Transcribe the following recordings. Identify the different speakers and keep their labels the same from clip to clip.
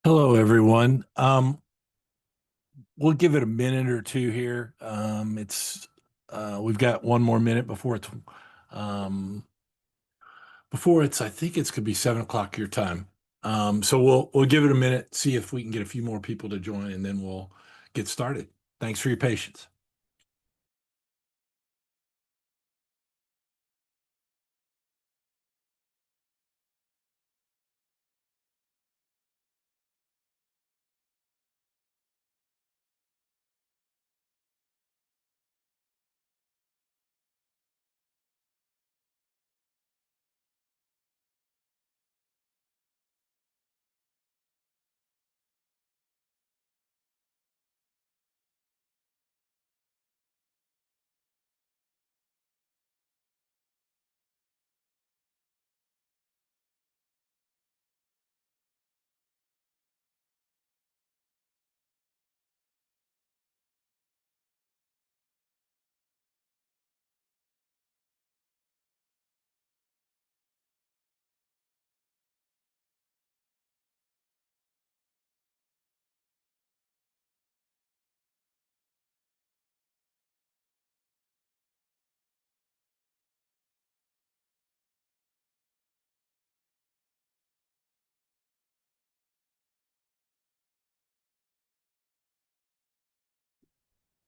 Speaker 1: Hello, everyone. We'll give it a minute or two here. We've got one more minute um, before it's I think it's could be 7 o'clock your time. So we'll give it a minute, see if we can get a few more people to join, and then we'll get started. Thanks for your patience.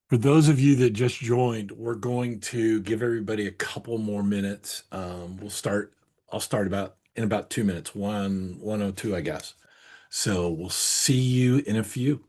Speaker 1: For those of you that just joined, we're going to give everybody a couple more minutes. I'll start about 2 minutes, 1:02, I guess. So we'll see you in a few.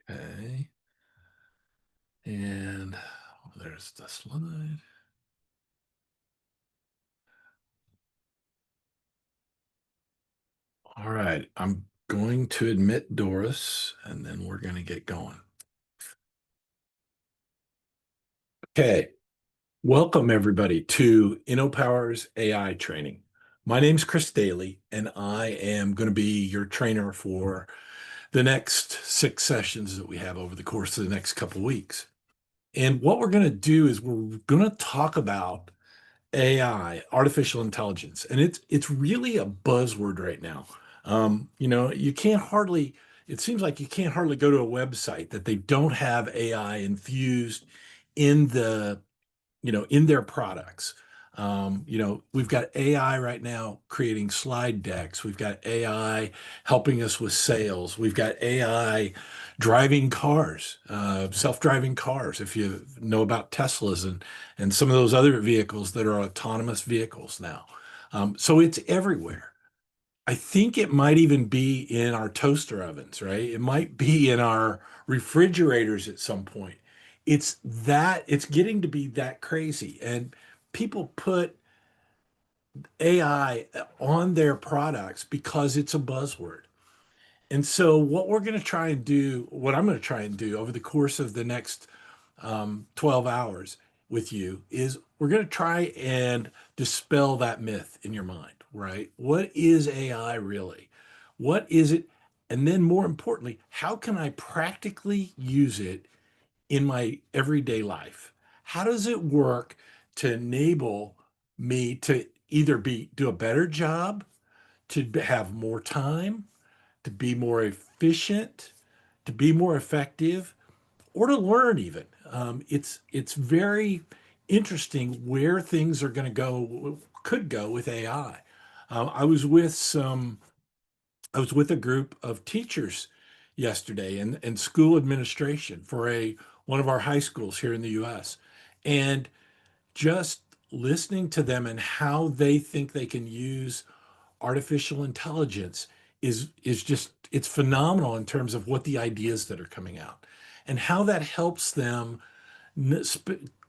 Speaker 1: Okay. And there's the slide. All right. I'm going to admit Doris, and then we're going to get going. Okay. Welcome, everybody, to InnoPower's AI training. My name's Chris Daly, and I am going to be your trainer for the next 6 sessions that we have over the course of the next couple of weeks. And what we're going to do is we're going to talk about AI, artificial intelligence, and it's really a buzzword right now. You can't hardly. It seems like you can't hardly go to a website that they don't have AI infused in in their products. We've got AI right now creating slide decks. We've got AI helping us with sales. We've got AI driving cars, self-driving cars, if you know about Teslas and some of those other vehicles that are autonomous vehicles now. So it's everywhere. I think it might even be in our toaster ovens, right? It might be in our refrigerators at some point. It's getting to be that crazy. And people put AI on their products because it's a buzzword. And so what we're going to try and do, what I'm going to try and do over the course of the next 12 hours with you is we're going to try and dispel that myth in your mind, right? What is AI really? What is it? And then more importantly, how can I practically use it in my everyday life? How does it work to enable me to either do a better job, to have more time, to be more efficient, to be more effective, or to learn even. It's very interesting where things are going to go, could go with AI. I was with a group of teachers yesterday and school administration for one of our high schools here in the U.S. And just listening to them and how they think they can use artificial intelligence is just it's phenomenal in terms of what the ideas that are coming out and how that helps them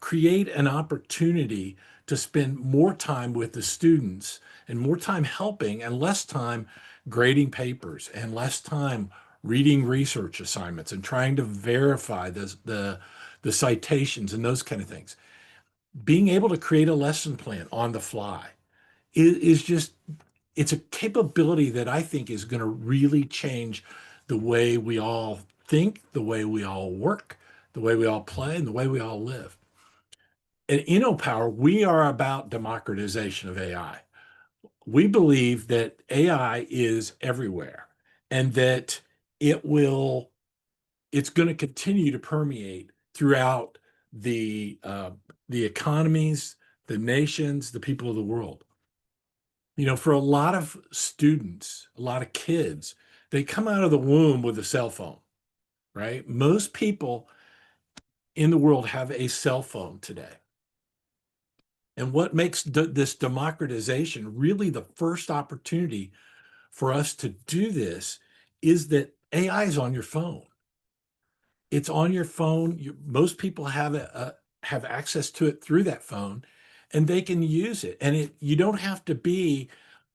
Speaker 1: create an opportunity to spend more time with the students and more time helping and less time grading papers and less time reading research assignments and trying to verify the citations and those kind of things. Being able to create a lesson plan on the fly is just it's a capability that I think is going to really change the way we all think, the way we all work, the way we all play, and the way we all live. At InnoPower, we are about democratization of AI. We believe that AI is everywhere and that it will, it's going to continue to permeate throughout the economies, the nations, the people of the world. You know, for a lot of students, a lot of kids, they come out of the womb with a cell phone, right? Most people in the world have a cell phone today. And what makes this democratization really the first opportunity for us to do this is that AI is on your phone. It's on your phone. Most people have access to it through that phone, and they can use it. And you don't have to be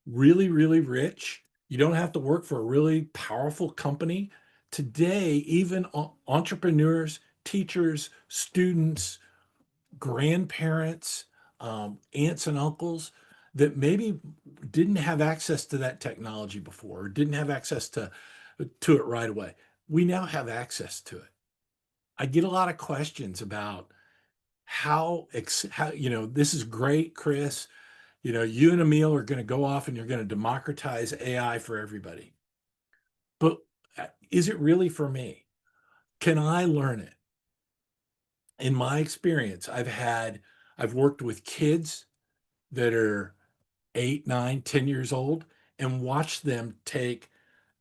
Speaker 1: really, really rich. You don't have to work for a really powerful company. Today, even entrepreneurs, teachers, students, grandparents, aunts and uncles that maybe didn't have access to that technology before or didn't have access to it right away. We now have access to it. I get a lot of questions about how this is great, Chris. You know, you and Emil are going to go off and you're going to democratize AI for everybody. But is it really for me? Can I learn it? In my experience, I've worked with kids that are 8, 9, 10 years old and watched them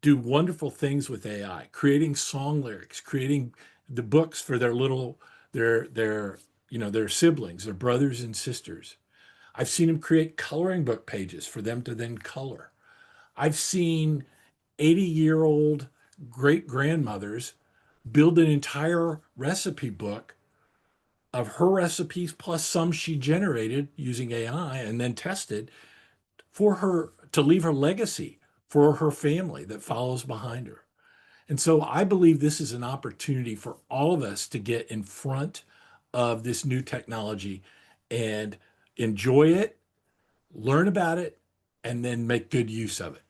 Speaker 1: do wonderful things with AI, creating song lyrics, creating the books for their siblings, their brothers and sisters. I've seen them create coloring book pages for them to then color. I've seen 80-year-old great grandmothers build an entire recipe book of her recipes plus some she generated using AI and then tested for her to leave her legacy for her family that follows behind her. And so I believe this is an opportunity for all of us to get in front of this new technology and enjoy it, learn about it, and then make good use of it.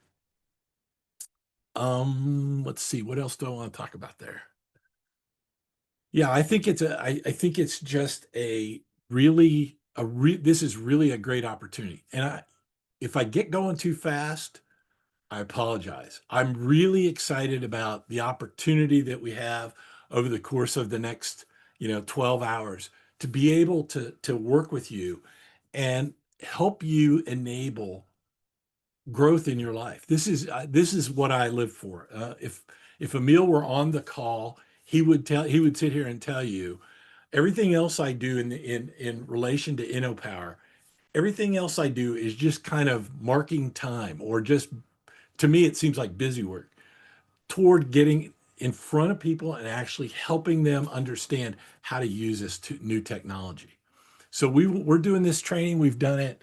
Speaker 1: Let's see, what else do I want to talk about there? Yeah, I think it's just this is really a great opportunity. And if I get going too fast, I apologize. I'm really excited about the opportunity that we have over the course of the next, 12 hours to be able to work with you and help you enable growth in your life. This is what I live for. If Emil were on the call, he would sit here and tell you everything else I do in relation to InnoPower. Everything else I do is just kind of marking time, or just to me it seems like busy work toward getting in front of people and actually helping them understand how to use this new technology. So we're doing this training. We've done it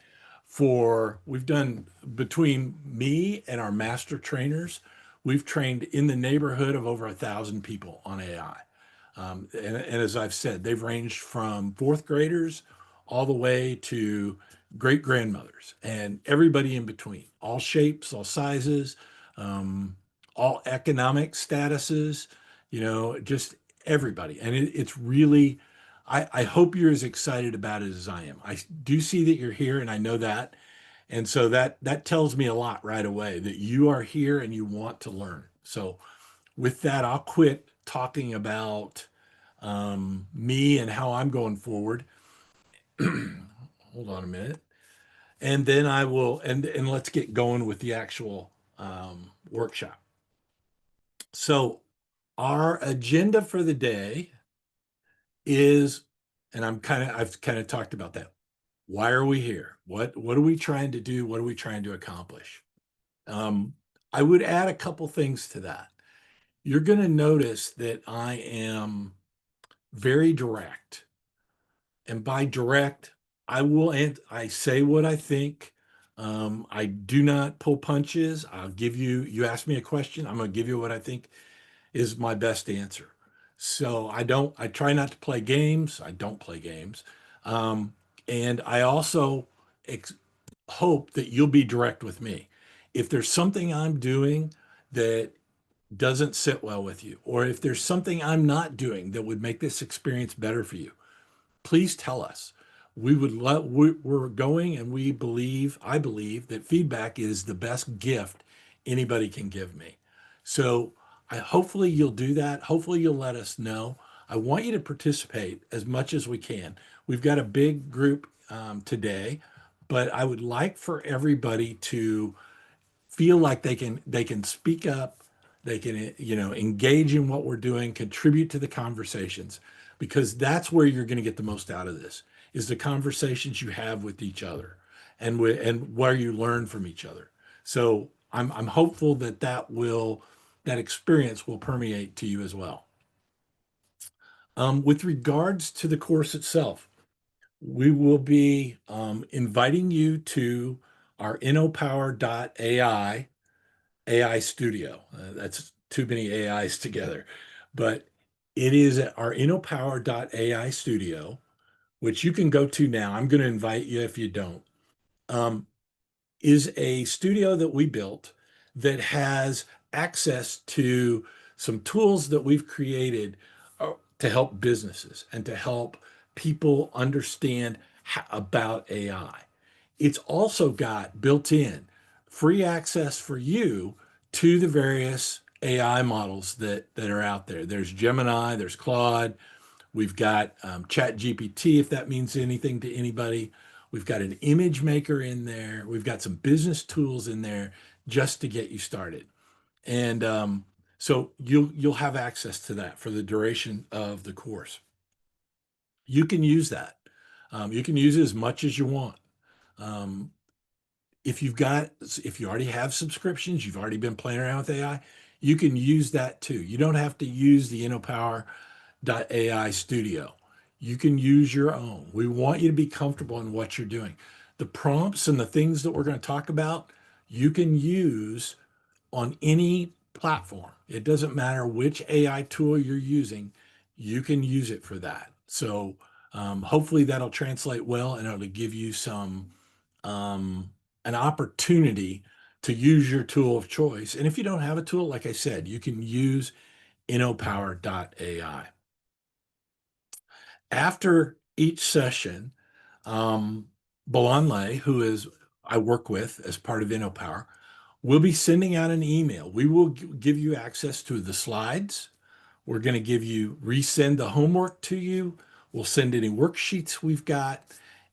Speaker 1: we've done between me and our master trainers, we've trained in the neighborhood of over 1,000 people on AI. And as I've said, they've ranged from fourth graders all the way to great grandmothers and everybody in between, all shapes, all sizes, um, all economic statuses, just everybody. And it's really, I hope you're as excited about it as I am. I do see that you're here, and I know that. And so that tells me a lot right away that you are here and you want to learn. So with that, I'll quit talking about me and how I'm going forward. Hold on a minute. And then I will, and let's get going with the actual workshop. So our agenda for the day is, and I've kind of talked about that. Why are we here? What are we trying to do? What are we trying to accomplish? Um, I would add a couple things to that. You're going to notice that I am very direct. And by direct, I say what I think. I do not pull punches. You ask me a question, I'm going to give you what I think is my best answer. So I try not to play games. I don't play games. Um, and I also ex hope that you'll be direct with me. If there's something I'm doing that doesn't sit well with you, or if there's something I'm not doing that would make this experience better for you, please tell us. We're going, and I believe that feedback is the best gift anybody can give me. So hopefully you'll do that. Hopefully you'll let us know. I want you to participate as much as we can. We've got a big group today, but I would like for everybody to feel like they can speak up, they can engage in what we're doing, contribute to the conversations, because that's where you're going to get the most out of this, is the conversations you have with each other, and where you learn from each other. So I'm hopeful that experience will permeate to you as well. With regards to the course itself, we will be inviting you to our AI Studio. That's too many AIs together, but it is at our AI Studio, which you can go to now. I'm going to invite you if you don't. Um, is a studio that we built that has access to some tools that we've created to help businesses and to help people understand about AI. It's also got built in free access for you to the various AI models that are out there. There's Gemini, there's Claude, we've got Chat GPT, if that means anything to anybody. We've got an image maker in there. We've got some business tools in there just to get you started. And so you'll have access to that for the duration of the course. You can use that. You can use it as much as you want. Um, if you already have subscriptions, you've already been playing around with AI, you can use that too. You don't have to use the AI Studio. You can use your own. We want you to be comfortable in what you're doing. The prompts and the things that we're going to talk about, you can use on any platform. It doesn't matter which AI tool you're using, you can use it for that. So hopefully that'll translate well, and it'll give you um, an opportunity to use your tool of choice. And if you don't have a tool, like I said, you can use InnoPower.ai. After each session, um, Bolanle, who is I work with as part of InnoPower, will be sending out an email. We will give you access to the slides. We're going to resend the homework to you. We'll send any worksheets we've got.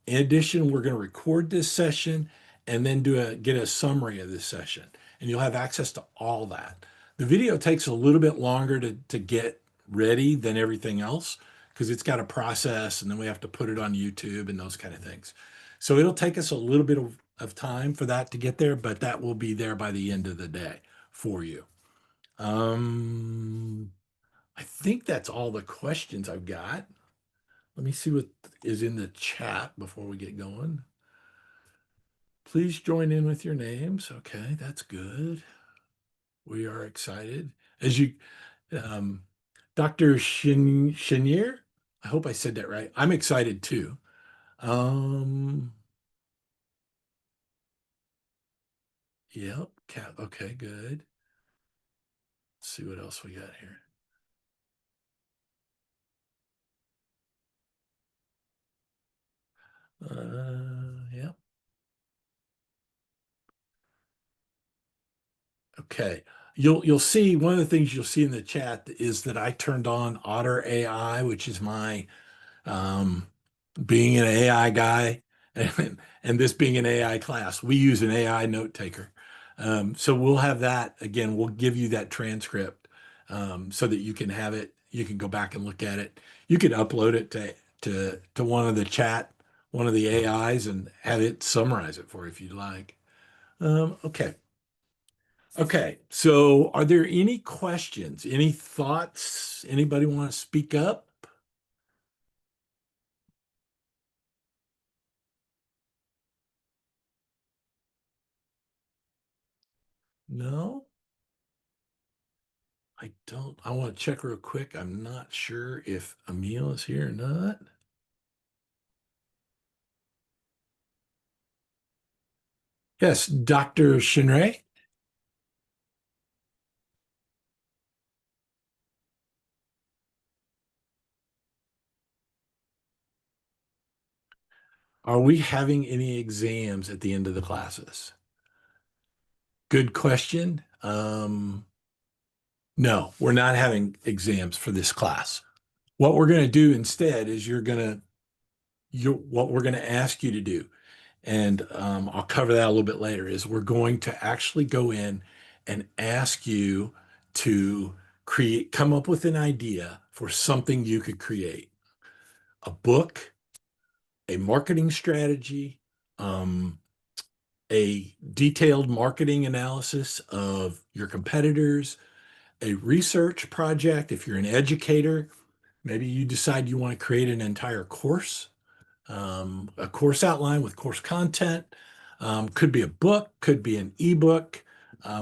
Speaker 1: In addition, we're going to record this session and then get a summary of this session. And you'll have access to all that. The video takes a little bit longer to get ready than everything else, because it's got a process, and then we have to put it on YouTube and those kind of things. So it'll take us a little bit of time for that to get there, but that will be there by the end of the day for you. I think that's all the questions I've got. Let me see what is in the chat before we get going. Please join in with your names. Okay, that's good. We are excited. As you, um, Dr. Chenier, I hope I said that right. I'm excited too. Um, yep. Okay, good. Let's see what else we got here. Yep. Okay. You'll see one of the things you'll see in the chat is that I turned on Otter AI, which is my um, being an AI guy and this being an AI class. We use an AI note taker. So we'll have that again. We'll give you that transcript so that you can have it. You can go back and look at it. You can upload it to one of the chat, one of the AIs, and have it summarize it for you if you'd like. Okay. Okay, so are there any questions, any thoughts? Anybody want to speak up? No, I don't. I want to check real quick. I'm not sure if Emil is here or not. Yes, Dr. Shinray, are we having any exams at the end of the classes? Good question. No, we're not having exams for this class. What we're going to do instead is what we're going to ask you to do, and I'll cover that a little bit later, is we're going to actually go in and ask you to come up with an idea for something you could create, a book, a marketing strategy, um, a detailed marketing analysis of your competitors, a research project. If you're an educator, maybe you decide you want to create an entire course, a course outline with course content. Could be a book, could be an ebook.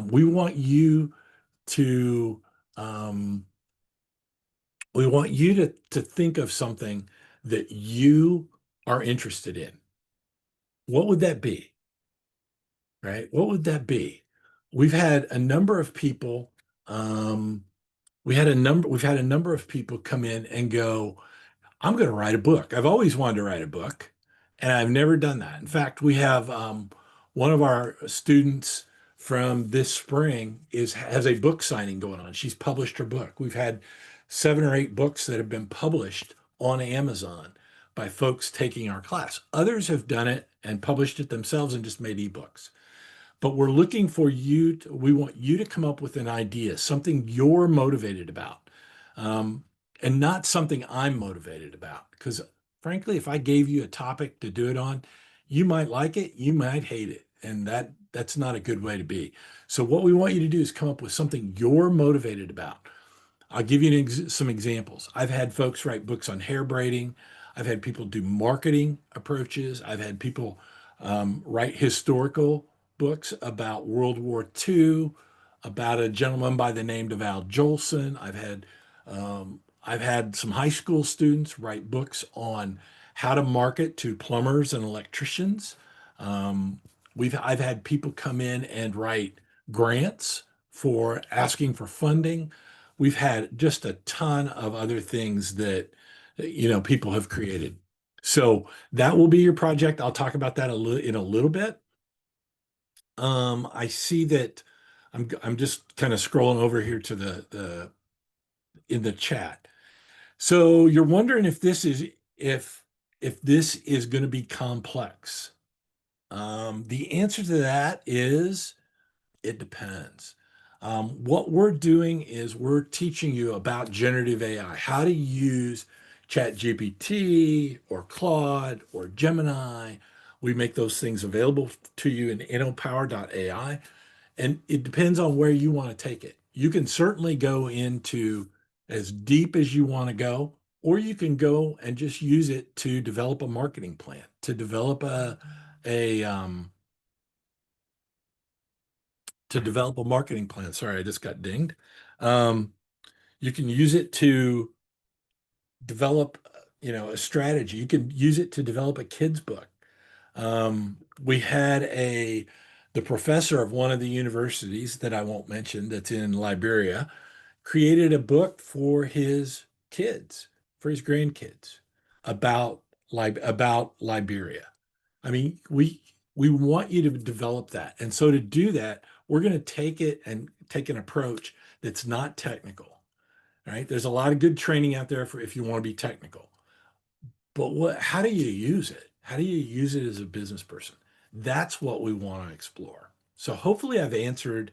Speaker 1: We want you to um, to think of something that you are interested in. What would that be? Right? What would that be? We've had a number of people. We've had a number of people come in and go, I'm going to write a book. I've always wanted to write a book, and I've never done that. In fact, we have one of our students from this spring has a book signing going on. She's published her book. We've had 7 or 8 books that have been published on Amazon by folks taking our class. Others have done it and published it themselves and just made ebooks. But we're looking for we want you to come up with an idea, something you're motivated about, um, and not something I'm motivated about. Because frankly, if I gave you a topic to do it on, you might like it, you might hate it, and that's not a good way to be. So what we want you to do is come up with something you're motivated about. I'll give you some examples. I've had folks write books on hair braiding. I've had people do marketing approaches. I've had people write historical books about World War II, about a gentleman by the name of Al Jolson. I've had some high school students write books on how to market to plumbers and electricians. Um, I've had people come in and write grants for asking for funding. We've had just a ton of other things that people have created. So that will be your project. I'll talk about that in a little bit. I see that I'm just kind of scrolling over here to the in the chat. So you're wondering if if this is going to be complex. The answer to that is it depends. What we're doing is we're teaching you about generative AI, how to use ChatGPT or Claude or Gemini. We make those things available to you in InnoPower.ai, and it depends on where you want to take it. You can certainly go into as deep as you want to go, or you can go and just use it to develop a marketing plan, to develop a to develop a marketing plan. Sorry, I just got dinged. Um, you can use it to develop, a strategy. You can use it to develop a kid's book. We had the professor of one of the universities that I won't mention that's in Liberia created a book for his kids, for his grandkids about about Liberia. I mean, we want you to develop that. And so to do that, we're going to take it and take an approach that's not technical, right? There's a lot of good training out there for if you want to be technical. But how do you use it? How do you use it as a business person? That's what we want to explore. So hopefully I've answered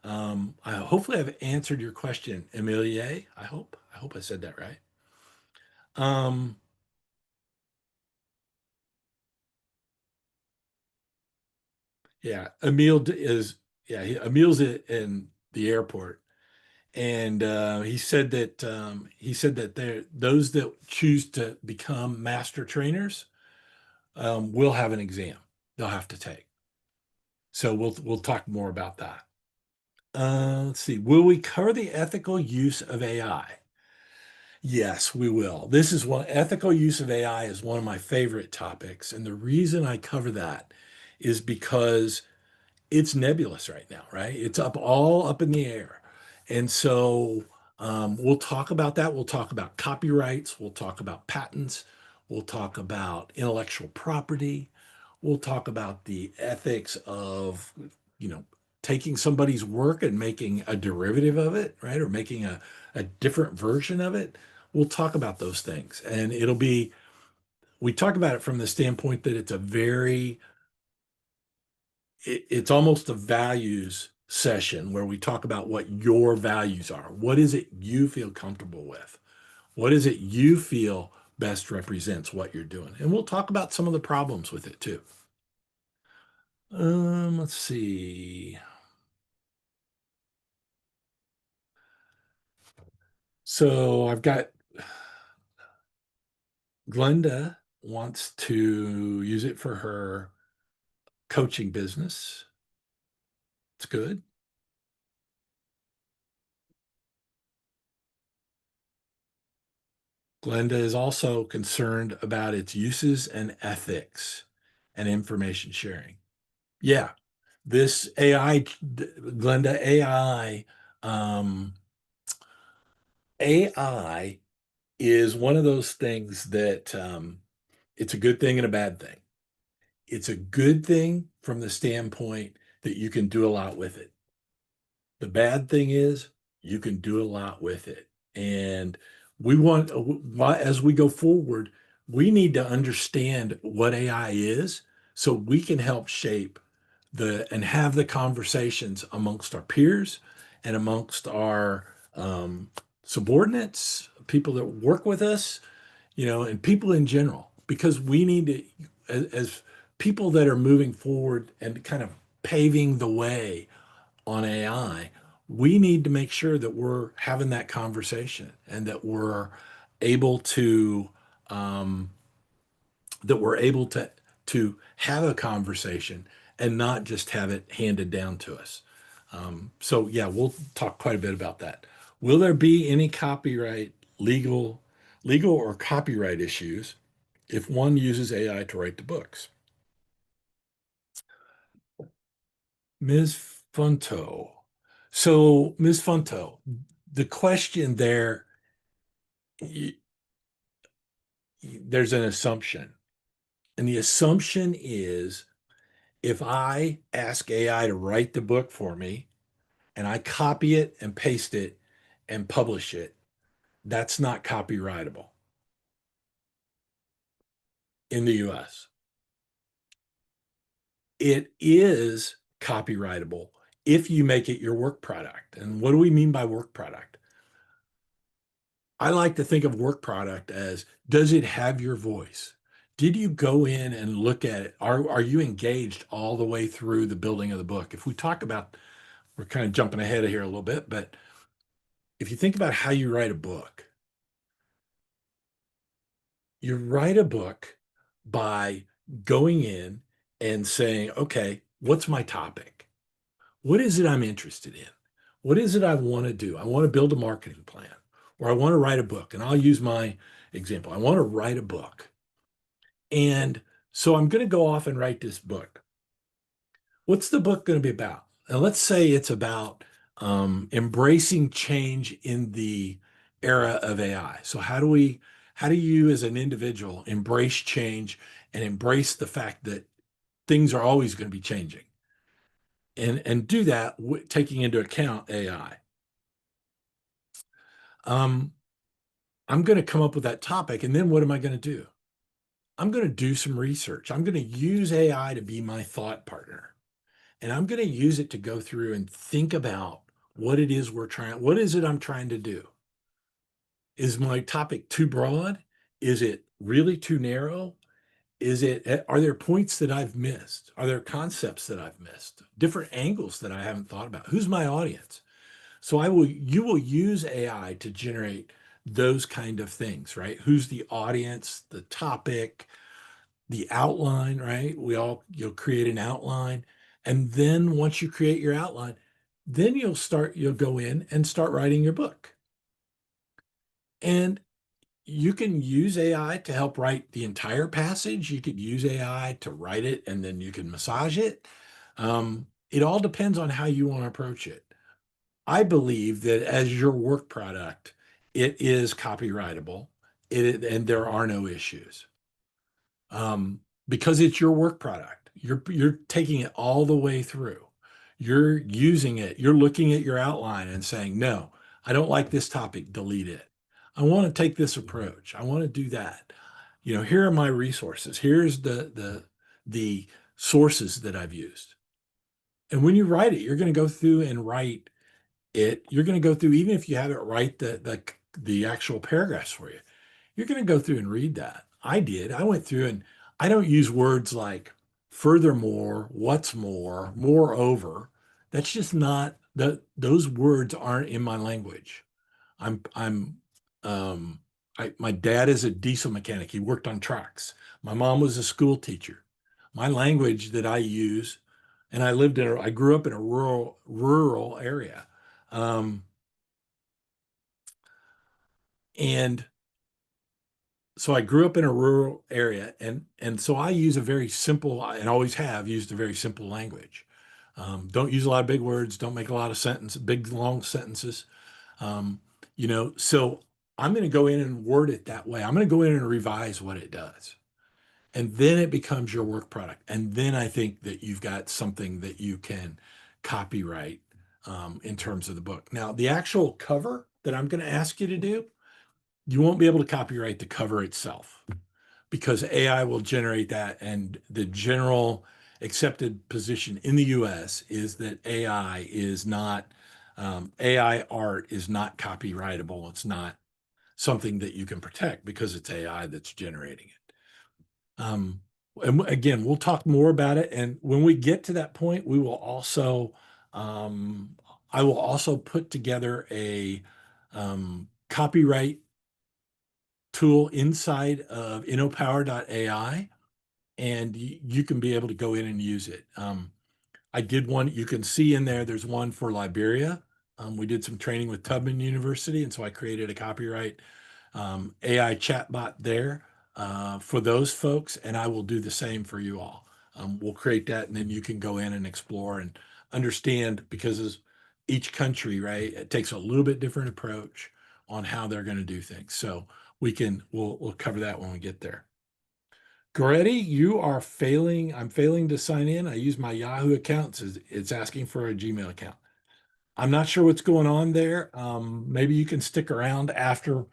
Speaker 1: your question, Emilie. I hope I said that right. Um, yeah, Emil's in the airport, and he said that those that choose to become master trainers will have an exam they'll have to take. So we'll talk more about that. Let's see. Will we cover the ethical use of AI? Yes, we will. This is one ethical use of AI is one of my favorite topics. And the reason I cover that is because it's nebulous right now, right? It's all up in the air. And so we'll talk about that. We'll talk about copyrights. We'll talk about patents. We'll talk about intellectual property. We'll talk about the ethics of, you know, taking somebody's work and making a derivative of it, right? Or making a different version of it. We'll talk about those things. And we talk about it from the standpoint that it's almost a values session where we talk about what your values are. What is it you feel comfortable with? What is it you feel best represents what you're doing? And we'll talk about some of the problems with it too. Let's see. So I've got Glenda wants to use it for her coaching business. It's good. Glenda is also concerned about its uses and ethics and information sharing. Yeah, this AI, Glenda, AI is one of those things that it's a good thing and a bad thing. It's a good thing from the standpoint that you can do a lot with it. The bad thing is you can do a lot with it. And as we go forward, we need to understand what AI is so we can help shape and have the conversations amongst our peers and amongst our subordinates, people that work with us, and people in general, because we need to, as people that are moving forward and kind of paving the way on AI, we need to make sure that we're having that conversation and able to um, that we're able to have a conversation and not just have it handed down to us. So yeah, we'll talk quite a bit about that. Will there be any legal or copyright issues if one uses AI to write the books? Ms. Funto. So, Ms. Funto, the question there, y- there's an assumption. And the assumption is if I ask AI to write the book for me and I copy it and paste it and publish it, that's not copyrightable in the US. It is copyrightable if you make it your work product. And what do we mean by work product? I like to think of work product as, does it have your voice? Did you go in and look at it? Are you engaged all the way through the building of the book? If we talk about, we're kind of jumping ahead of here a little bit, but if you think about how you write a book by going in and saying, okay, what's my topic? What is it I'm interested in? What is it I want to do? I want to build a marketing plan, or I want to write a book. And I'll use my example. I want to write a book. And so I'm going to go off and write this book. What's the book going to be about? And let's say it's about embracing change in the era of AI. So how do you as an individual embrace change and embrace the fact that things are always going to be changing, and do that taking into account AI? Um, I'm going to come up with that topic, and then what am I going to do? I'm going to do some research. I'm going to use AI to be my thought partner. And I'm going to use it to go through and think about what is it I'm trying to do? Is my topic too broad? Is it really too narrow? Are there points that I've missed? Are there concepts that I've missed? Different angles that I haven't thought about? Who's my audience? So you will use AI to generate those kind of things, right? Who's the audience, the topic, the outline, right? You'll create an outline. And then once you create your outline, then you'll go in and start writing your book. And you can use AI to help write the entire passage. You could use AI to write it and then you can massage it. It all depends on how you want to approach it. I believe that as your work product, it is copyrightable, and there are no issues. Because it's your work product. You're taking it all the way through. You're using it. You're looking at your outline and saying, no, I don't like this topic, delete it. I want to take this approach. I want to do that. Here are my resources. Here's the sources that I've used. And when you write it, you're going to go through and write it. You're going to go through, even if you have it write the actual paragraphs for you, you're going to go through and read that. I did. I went through, and I don't use words like furthermore, what's more, moreover. That's just not those words aren't in my language. I'm my dad is a diesel mechanic. He worked on trucks. My mom was a school teacher. My language that I use, and I grew up in a rural area. Um, and so I grew up in a rural area, and so I use a very simple, and always have used a very simple language. Don't use a lot of big words. Don't make a lot of big long sentences. Um, so I'm going to go in and word it that way. I'm going to go in and revise what it does, and then it becomes your work product. And then I think that you've got something that you can copyright in terms of the book. Now, the actual cover that I'm going to ask you to do, you won't be able to copyright the cover itself because AI will generate that. And the general accepted position in the US is that AI art is not copyrightable. It's not something that you can protect because it's AI that's generating it. And again, we'll talk more about it. And when we get to that point, um, I will also put together a copyright tool inside of InnoPower.ai, and you can be able to go in and use it. I did one, you can see in there, there's one for Liberia. We did some training with Tubman University, and so I created a copyright AI chatbot there for those folks, and I will do the same for you all. We'll create that, and then you can go in and explore and understand, because as each country, right, it takes a little bit different approach on how they're going to do things. So we'll cover that when we get there. Goretti, you are failing. I'm failing to sign in. I use my Yahoo account. It's asking for a Gmail account. I'm not sure what's going on there. Maybe you can stick around after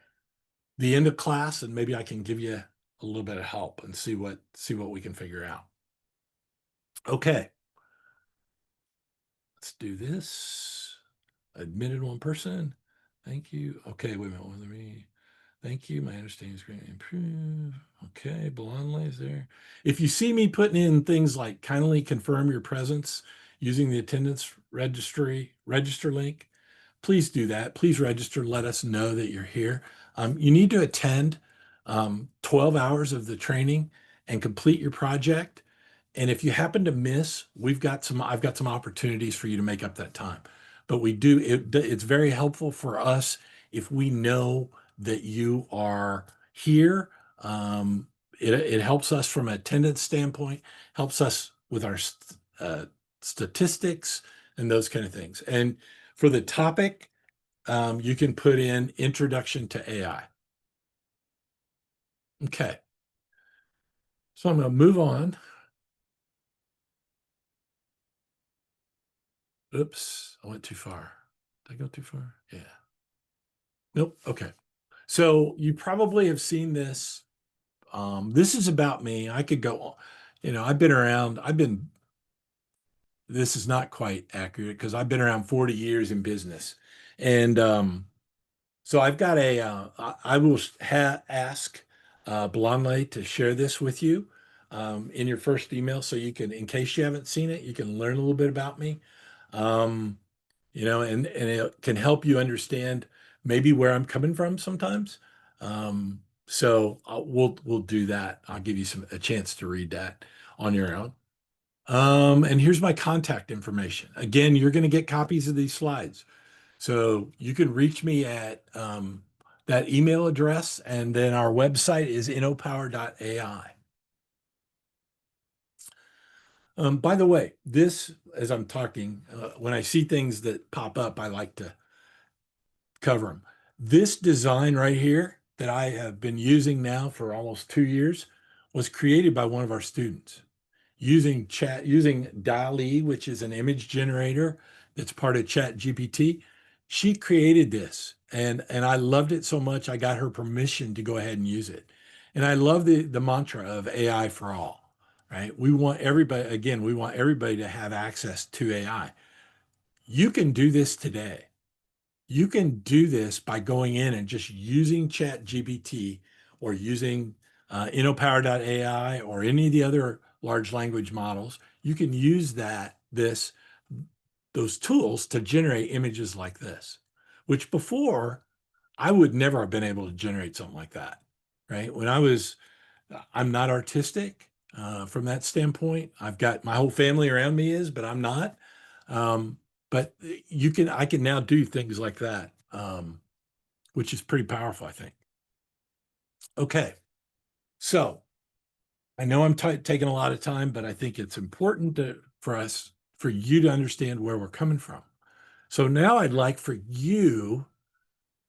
Speaker 1: the end of class, and maybe I can give you a little bit of help and see what we can figure out. Okay, let's do this. Admitted one person. Thank you. Okay, wait a minute. Let me. Thank you. My understanding is greatly improved. Okay, Blonley is there. If you see me putting in things like kindly confirm your presence using the attendance register link, please do that. Please register. Let us know that you're here. You need to attend 12 hours of the training and complete your project. And if you happen to miss, I've got some opportunities for you to make up that time. But it's very helpful for us if we know that you are here. Um, it helps us from an attendance standpoint, helps us with our statistics and those kind of things. And for the topic, you can put in Introduction to AI. Okay, so I'm going to move on. Oops, I went too far. Did I go too far? Yeah. Nope. Okay. So you probably have seen this. This is about me. I could go, I've been around, this is not quite accurate because I've been around 40 years in business. And so I've got I will ask Blonde to share this with you in your first email so you can, in case you haven't seen it, you can learn a little bit about me. Um, and it can help you understand maybe where I'm coming from sometimes. So we'll do that. I'll give you a chance to read that on your own. And here's my contact information. Again, you're going to get copies of these slides. So you can reach me at that email address, and then our website is innopower.ai. By the way, as I'm talking, when I see things that pop up, I like to cover them. This design right here that I have been using now for almost 2 years was created by one of our students using DALL-E, which is an image generator that's part of Chat GPT. She created this and I loved it so much I got her permission to go ahead and use it. And I love the mantra of AI for all, right? We want everybody to have access to AI. You can do this today. You can do this by going in and just using Chat GPT or using InnoPower.ai or any of the other large language models. You can use those tools to generate images like this, which before I would never have been able to generate something like that, right? I'm not artistic from that standpoint. I've got my whole family around me but I'm not. Um, but I can now do things like that, which is pretty powerful, I think. Okay, so I know I'm taking a lot of time, but I think it's important for you to understand where we're coming from. So now I'd like for you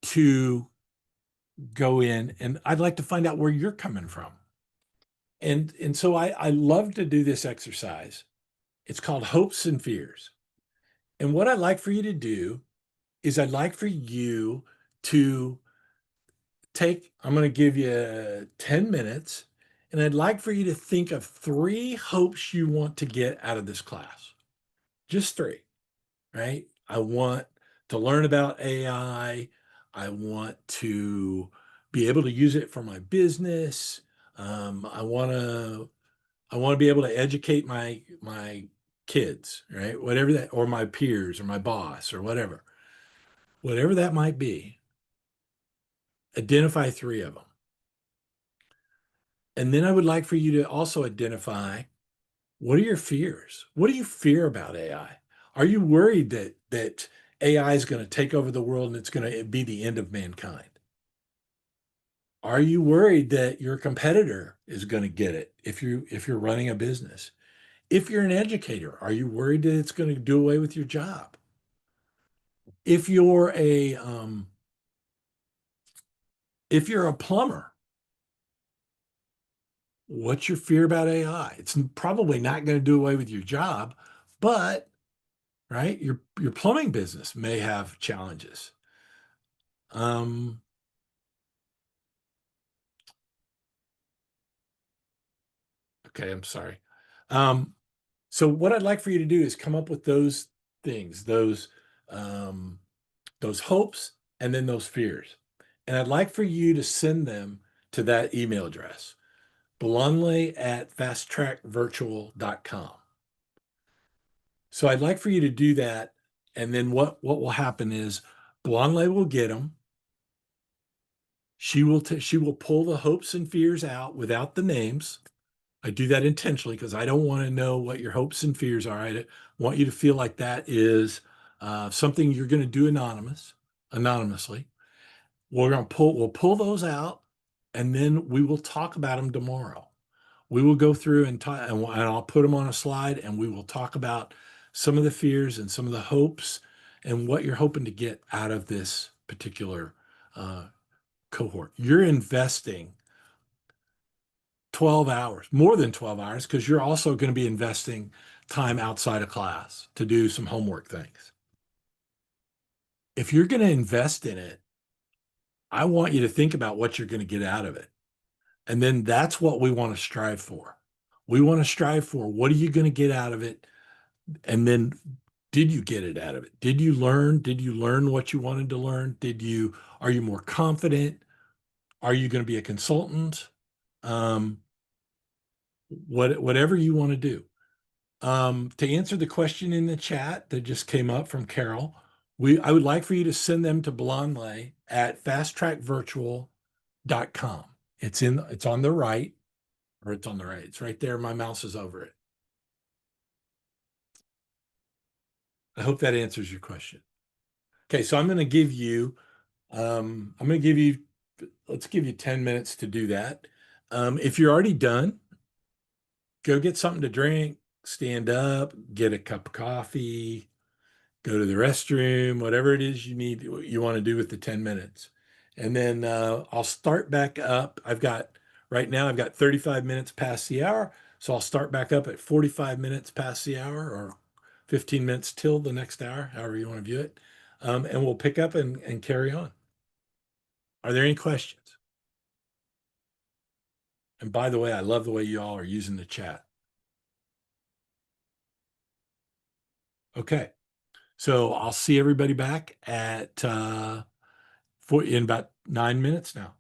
Speaker 1: to go in and I'd like to find out where you're coming from. And so I love to do this exercise. It's called hopes and fears. And what I'd like for you to do is I'd like for you to I'm going to give you 10 minutes, and I'd like for you to think of 3 hopes you want to get out of this class. Just 3, right? I want to learn about AI. I want to be able to use it for my business. I want to be able to educate my kids, right? Whatever that, or my peers, or my boss, or whatever that might be. Identify 3 of them. And then I would like for you to also identify, what are your fears? What do you fear about AI? Are you worried that AI is going to take over the world and it's going to be the end of mankind? Are you worried that your competitor is going to get it if you're running a business? If you're an educator, are you worried that it's going to do away with your job? If you're a plumber, what's your fear about AI? It's probably not going to do away with your job, but right, your plumbing business may have challenges. Um, okay, I'm sorry. So what I'd like for you to do is come up with those things, those hopes, and then those fears. And I'd like for you to send them to that email address, blonley@fasttrackvirtual.com. So I'd like for you to do that. And then what will happen is Blonley will get them. She will pull the hopes and fears out without the names. I do that intentionally because I don't want to know what your hopes and fears are. I want you to feel like that is something you're going to do anonymously. We'll pull those out, and then we will talk about them tomorrow. We will go through and talk, and I'll put them on a slide, and we will talk about some of the fears and some of the hopes and what you're hoping to get out of this particular uh, cohort. You're investing 12 hours, more than 12 hours, because you're also going to be investing time outside of class to do some homework things. If you're going to invest in it, I want you to think about what you're going to get out of it. And then that's what we want to strive for. We want to strive for what are you going to get out of it? And then did you get it out of it? Did you learn? Did you learn what you wanted to learn? Are you more confident? Are you going to be a consultant? Um, whatever you want to do. To answer the question in the chat that just came up from Carol, I would like for you to send them to Blondelay at fasttrackvirtual.com. It's on the right, or it's on the right. It's right there. My mouse is over it. I hope that answers your question. Okay, so I'm going to give you, let's give you 10 minutes to do that. If you're already done, go get something to drink, stand up, get a cup of coffee, go to the restroom, whatever it is you want to do with the 10 minutes. And then I'll start back up. Right now, I've got 35 minutes past the hour. So I'll start back up at 45 minutes past the hour or 15 minutes till the next hour, however you want to view it. And we'll pick up and carry on. Are there any questions? And by the way, I love the way you all are using the chat. Okay. So I'll see everybody back in about 9 minutes now.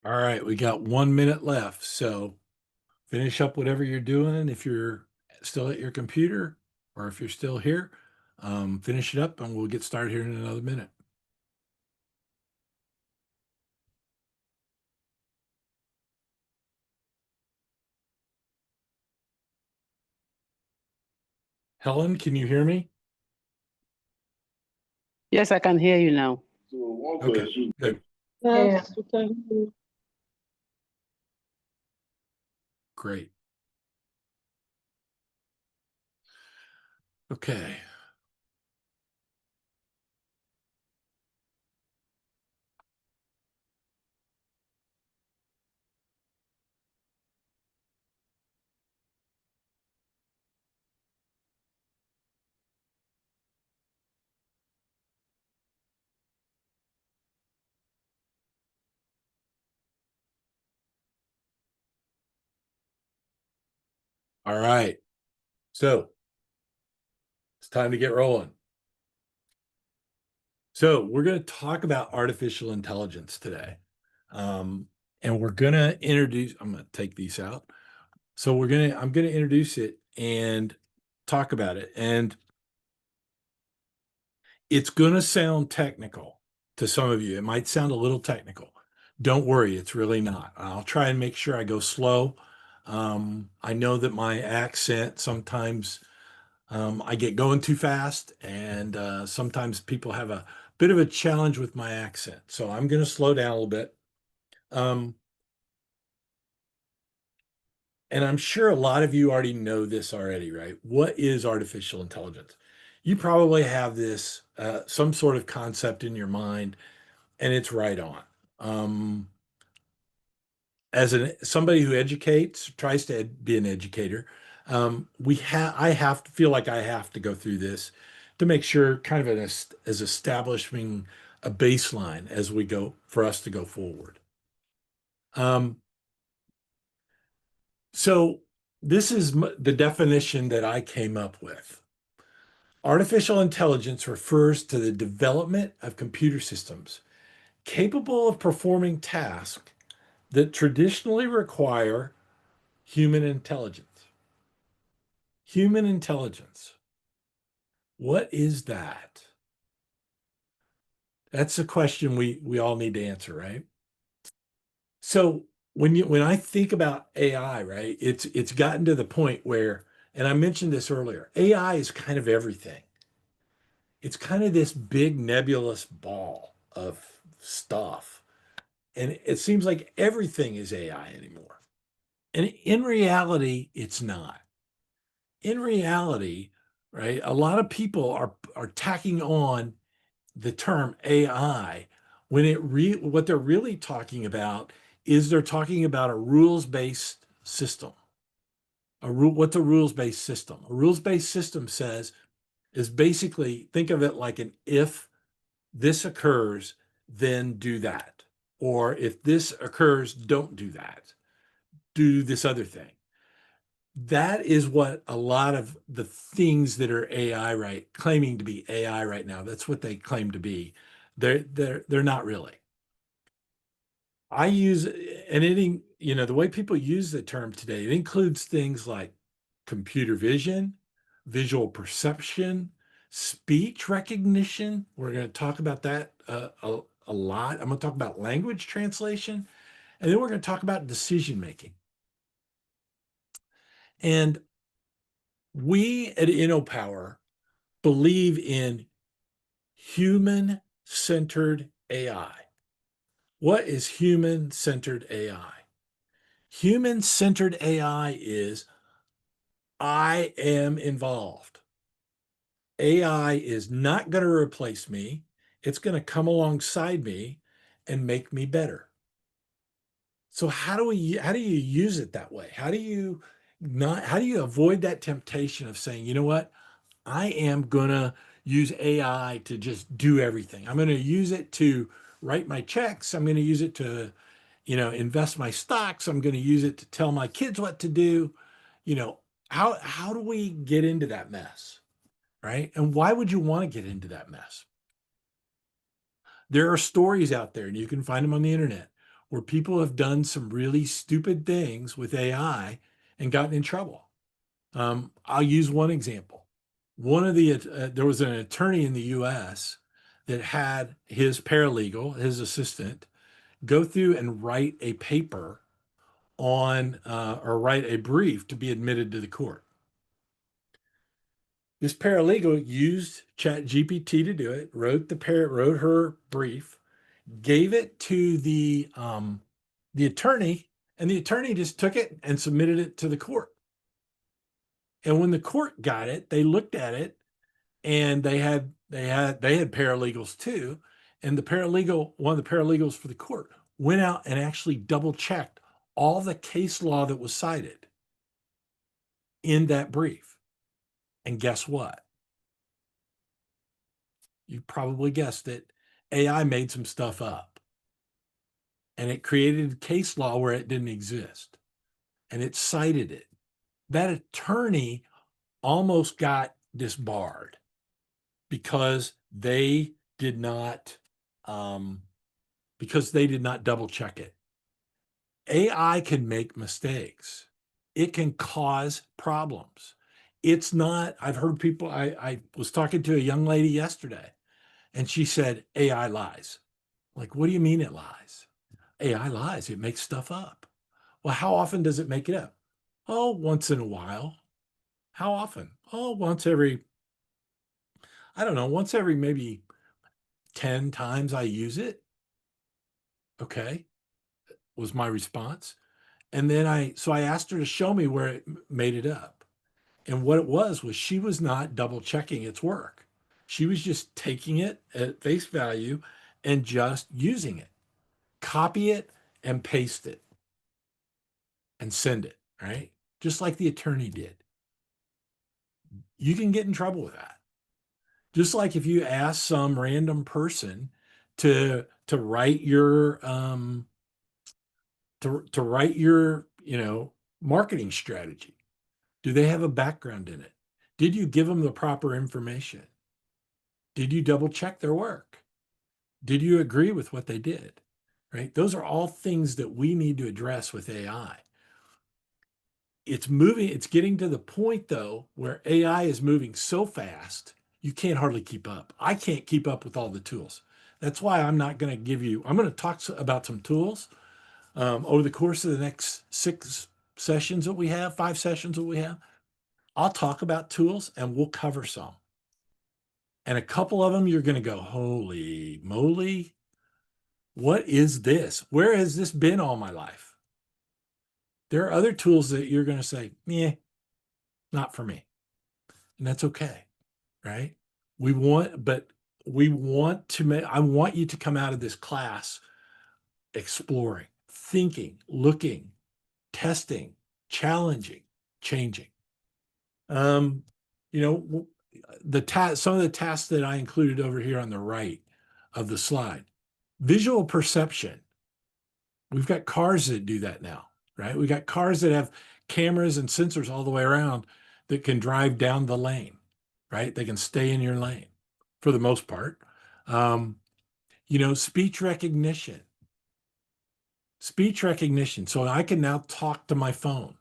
Speaker 1: All right, we got 1 minute left. So finish up whatever you're doing. If you're still at your computer or if you're still here, finish it up and we'll get started here in another minute. Helen, can you hear me?
Speaker 2: Yes, I can hear you now.
Speaker 1: Okay, good.
Speaker 2: Yes, we can hear you.
Speaker 1: Great. Okay. All right. So it's time to get rolling. So we're going to talk about artificial intelligence today. And we're going to introduce, I'm going to take these out. So I'm going to introduce it and talk about it. And it's going to sound technical to some of you. It might sound a little technical. Don't worry, it's really not. I'll try and make sure I go slow. I know that my accent sometimes I get going too fast, and sometimes people have a bit of a challenge with my accent. So I'm going to slow down a little bit. Um, and I'm sure a lot of you already know this already, right? What is artificial intelligence? You probably have this, some sort of concept in your mind, and it's right on. Um, as somebody who educates, tries to be an educator, I have to feel like I have to go through this to make sure kind of as establishing a baseline as we go for us to go forward. Um, so this is the definition that I came up with. Artificial intelligence refers to the development of computer systems capable of performing tasks that traditionally require human intelligence. Human intelligence. What is that? That's the question we all need to answer, right? So when I think about AI, right, it's gotten to the point where, and I mentioned this earlier, AI is kind of everything. It's kind of this big nebulous ball of stuff. And it seems like everything is AI anymore. And in reality, it's not. In reality, right, a lot of people are tacking on the term AI when what they're really talking about is they're talking about a rules-based system. What's a rules-based system? A rules-based system says is basically think of it like an if this occurs, then do that. Or if this occurs, don't do that. Do this other thing. That is what a lot of the things that are AI right claiming to be AI right now. That's what they claim to be. They're not really. I use and the way people use the term today, it includes things like computer vision, visual perception, speech recognition. We're going to talk about that a lot. I'm going to talk about language translation, and then we're going to talk about decision making. And we at InnoPower believe in human-centered AI. What is human-centered AI? Human-centered AI is I am involved. AI is not going to replace me. It's going to come alongside me and make me better. So how do you use it that way? How do you avoid that temptation of saying, you know what? I am going to use AI to just do everything. I'm going to use it to write my checks. I'm going to use it to, invest my stocks. I'm going to use it to tell my kids what to do. You know, how do we get into that mess? Right? And why would you want to get into that mess? There are stories out there, and you can find them on the internet, where people have done some really stupid things with AI and gotten in trouble. I'll use one example. There was an attorney in the US that had his paralegal, his assistant, go through and write a paper or write a brief to be admitted to the court. This paralegal used ChatGPT to do it, wrote her brief, gave it to the attorney, and the attorney just took it and submitted it to the court. And when the court got it, they looked at it, and they had paralegals too. And one of the paralegals for the court, went out and actually double checked all the case law that was cited in that brief. And guess what? You probably guessed it. AI made some stuff up, and it created case law where it didn't exist, and it cited it. That attorney almost got disbarred because they did not double check it. AI can make mistakes. It can cause problems. It's not, I've heard people, I was talking to a young lady yesterday, and she said, AI lies. Like, what do you mean it lies? AI lies. It makes stuff up. Well, how often does it make it up? Oh, once in a while. How often? Oh, once every maybe 10 times I use it. Okay, was my response. And then I asked her to show me where it made it up. And what it was she was not double checking its work. She was just taking it at face value and just using it. Copy it and paste it and send it, right? Just like the attorney did. You can get in trouble with that. Just like if you ask some random person to write your marketing strategy. Do they have a background in it? Did you give them the proper information? Did you double check their work? Did you agree with what they did? Right? Those are all things that we need to address with AI. It's getting to the point though where AI is moving so fast, you can't hardly keep up. I can't keep up with all the tools. That's why I'm going to talk about some tools over the course of the next 5 sessions that we have. I'll talk about tools and we'll cover some. And a couple of them, you're going to go, holy moly, what is this? Where has this been all my life? There are other tools that you're going to say, yeah, not for me. And that's okay, right? I want you to come out of this class exploring, thinking, looking, testing, challenging, changing. Some of the tasks that I included over here on the right of the slide. Visual perception. We've got cars that do that now, right? We got cars that have cameras and sensors all the way around that can drive down the lane, right? They can stay in your lane for the most part. Speech recognition. Speech recognition. So I can now talk to my phone.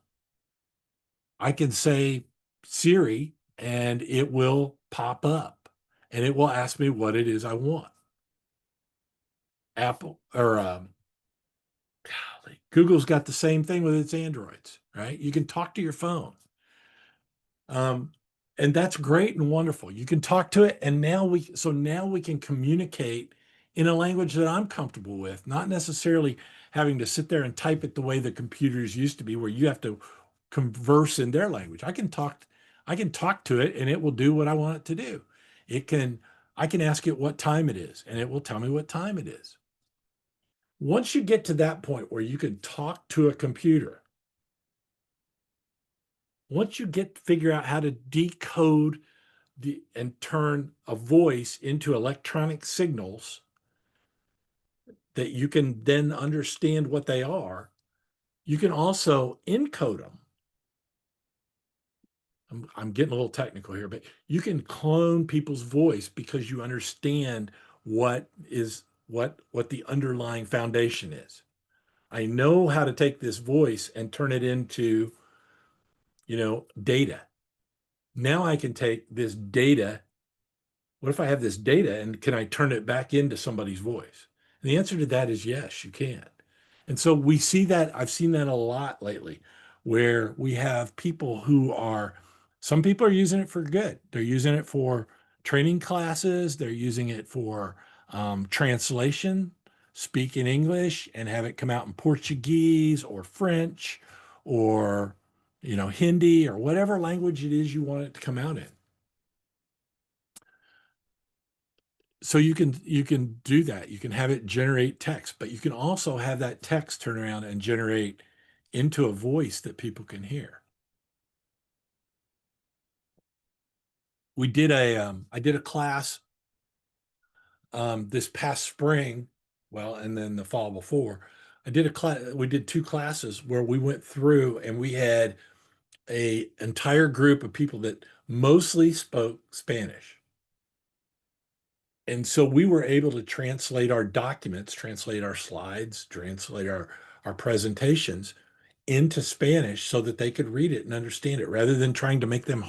Speaker 1: I can say Siri, and it will pop up, and it will ask me what it is I want. Google's got the same thing with its Androids, right? You can talk to your phone. And that's great and wonderful. You can talk to it, and now we can communicate in a language that I'm comfortable with, not necessarily having to sit there and type it the way the computers used to be, where you have to converse in their language. I can talk to it, and it will do what I want it to do. I can ask it what time it is, and it will tell me what time it is. Once you get to that point where you can talk to a computer, once you figure out how to decode and turn a voice into electronic signals that you can then understand what they are, you can also encode them. I'm getting a little technical here, but you can clone people's voice because you understand what the underlying foundation is. I know how to take this voice and turn it into, data. Now I can take this data. What if I have this data and can I turn it back into somebody's voice? And the answer to that is yes, you can. And so we see that, I've seen that a lot lately, where we have people who are, some people are using it for good. They're using it for training classes, they're using it for translation, speak in English and have it come out in Portuguese or French or, Hindi or whatever language it is you want it to come out in. So you can do that. You can have it generate text, but you can also have that text turn around and generate into a voice that people can hear. I did a class this past spring, well, and then the fall before. We did two classes where we went through and we had a entire group of people that mostly spoke Spanish. And so we were able to translate our documents, translate our slides, translate our presentations into Spanish so that they could read it and understand it rather than trying to make them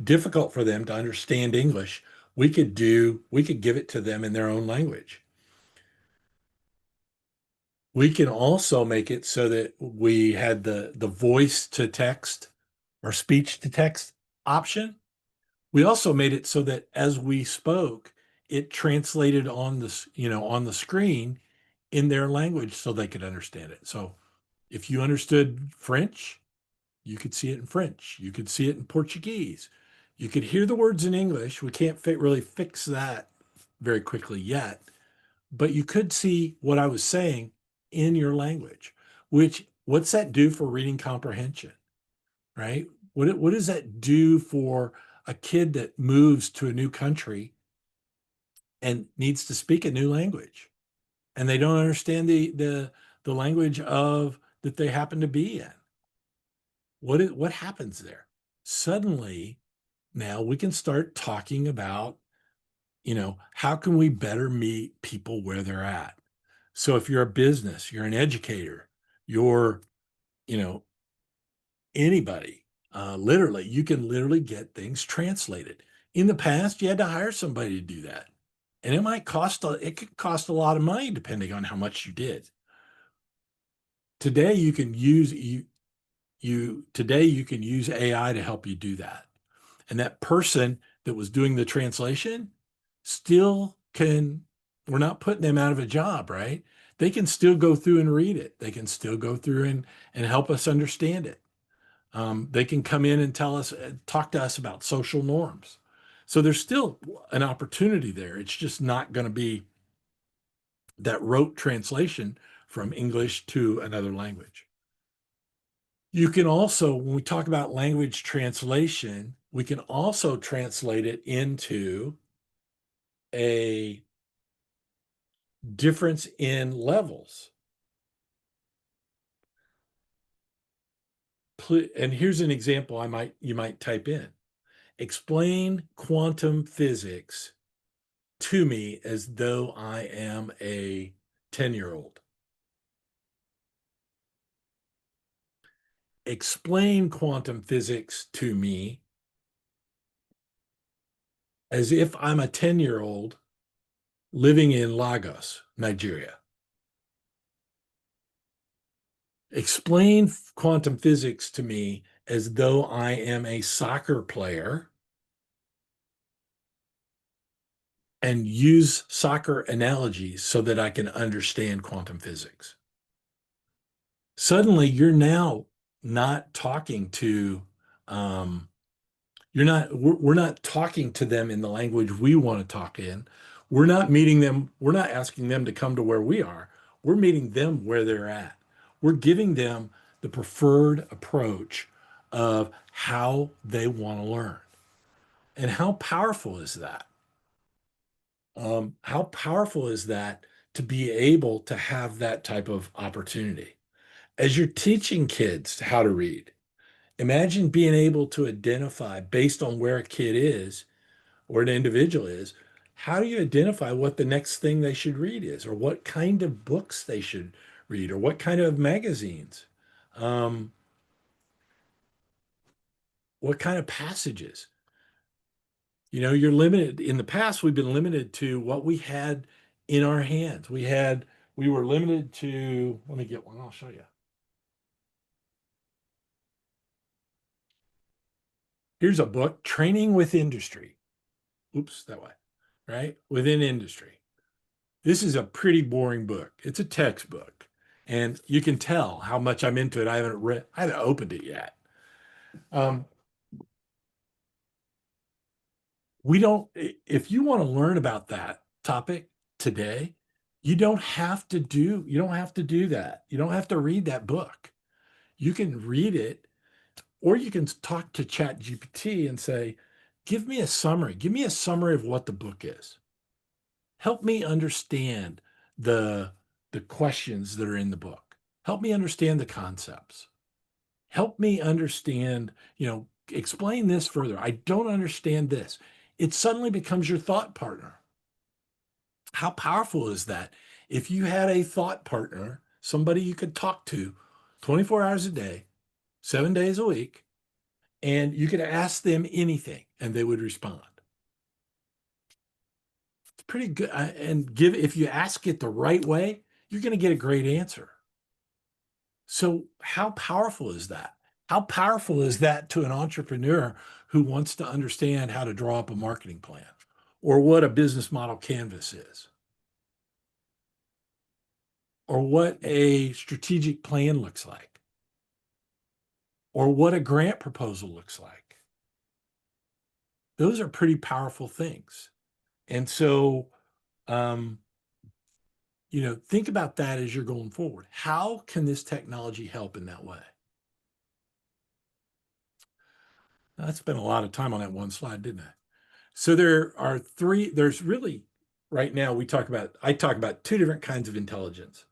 Speaker 1: difficult for them to understand English. We could give it to them in their own language. We can also make it so that we had the voice to text or speech to text option. We also made it so that as we spoke, it translated on on the screen in their language so they could understand it. So if you understood French, you could see it in French. You could see it in Portuguese. You could hear the words in English. We can't really fix that very quickly yet, but you could see what I was saying in your language, what's that do for reading comprehension, right? What does that do for a kid that moves to a new country and needs to speak a new language and they don't understand the language of that they happen to be in? What happens there? Suddenly, now we can start talking about, how can we better meet people where they're at? So if you're a business, you're an educator, you're, you know, anybody, literally, you can literally get things translated. In the past, you had to hire somebody to do that. And it could cost a lot of money depending on how much you did. Today you can use today you can use AI to help you do that. And that person that was doing the translation still can, we're not putting them out of a job, right? They can still go through and read it. They can still go through and help us understand it. They can come in and talk to us about social norms. So there's still an opportunity there. It's just not going to be that rote translation from English to another language. You can also, when we talk about language translation, we can also translate it into a difference in levels. And here's an example you might type in. Explain quantum physics to me as though I am a 10-year-old. Explain quantum physics to me as if I'm a 10-year-old living in Lagos, Nigeria. Explain quantum physics to me as though I am a soccer player and use soccer analogies so that I can understand quantum physics. Suddenly, you're now not talking to, we're not talking to them in the language we want to talk in. We're not meeting them. We're not asking them to come to where we are. We're meeting them where they're at. We're giving them the preferred approach of how they want to learn. And how powerful is that? How powerful is that to be able to have that type of opportunity? As you're teaching kids how to read, imagine being able to identify based on where a kid is or an individual is, how do you identify what the next thing they should read is or what kind of books they should read, or what kind of magazines, um, what kind of passages. You're limited. In the past, we've been limited to what we had in our hands. We were limited to, let me get one, I'll show you. Here's a book, Training with Industry. Oops, that way, right? Within industry. This is a pretty boring book. It's a textbook. And you can tell how much I'm into it. I haven't opened it yet. Um, if you want to learn about that topic today, you don't have to do that. You don't have to read that book. You can read it, or you can talk to ChatGPT and say, give me a summary. Give me a summary of what the book is. Help me understand the questions that are in the book. Help me understand the concepts. Help me understand, explain this further. I don't understand this. It suddenly becomes your thought partner. How powerful is that? If you had a thought partner, somebody you could talk to 24 hours a day, 7 days a week, and you could ask them anything and they would respond. It's pretty good. If you ask it the right way, you're going to get a great answer. So how powerful is that? How powerful is that to an entrepreneur who wants to understand how to draw up a marketing plan or what a business model canvas is or what a strategic plan looks like or what a grant proposal looks like? Those are pretty powerful things. And so, um, think about that as you're going forward. How can this technology help in that way? I spent a lot of time on that one slide, didn't I? So there's really, right now, I talk about two different kinds of intelligence.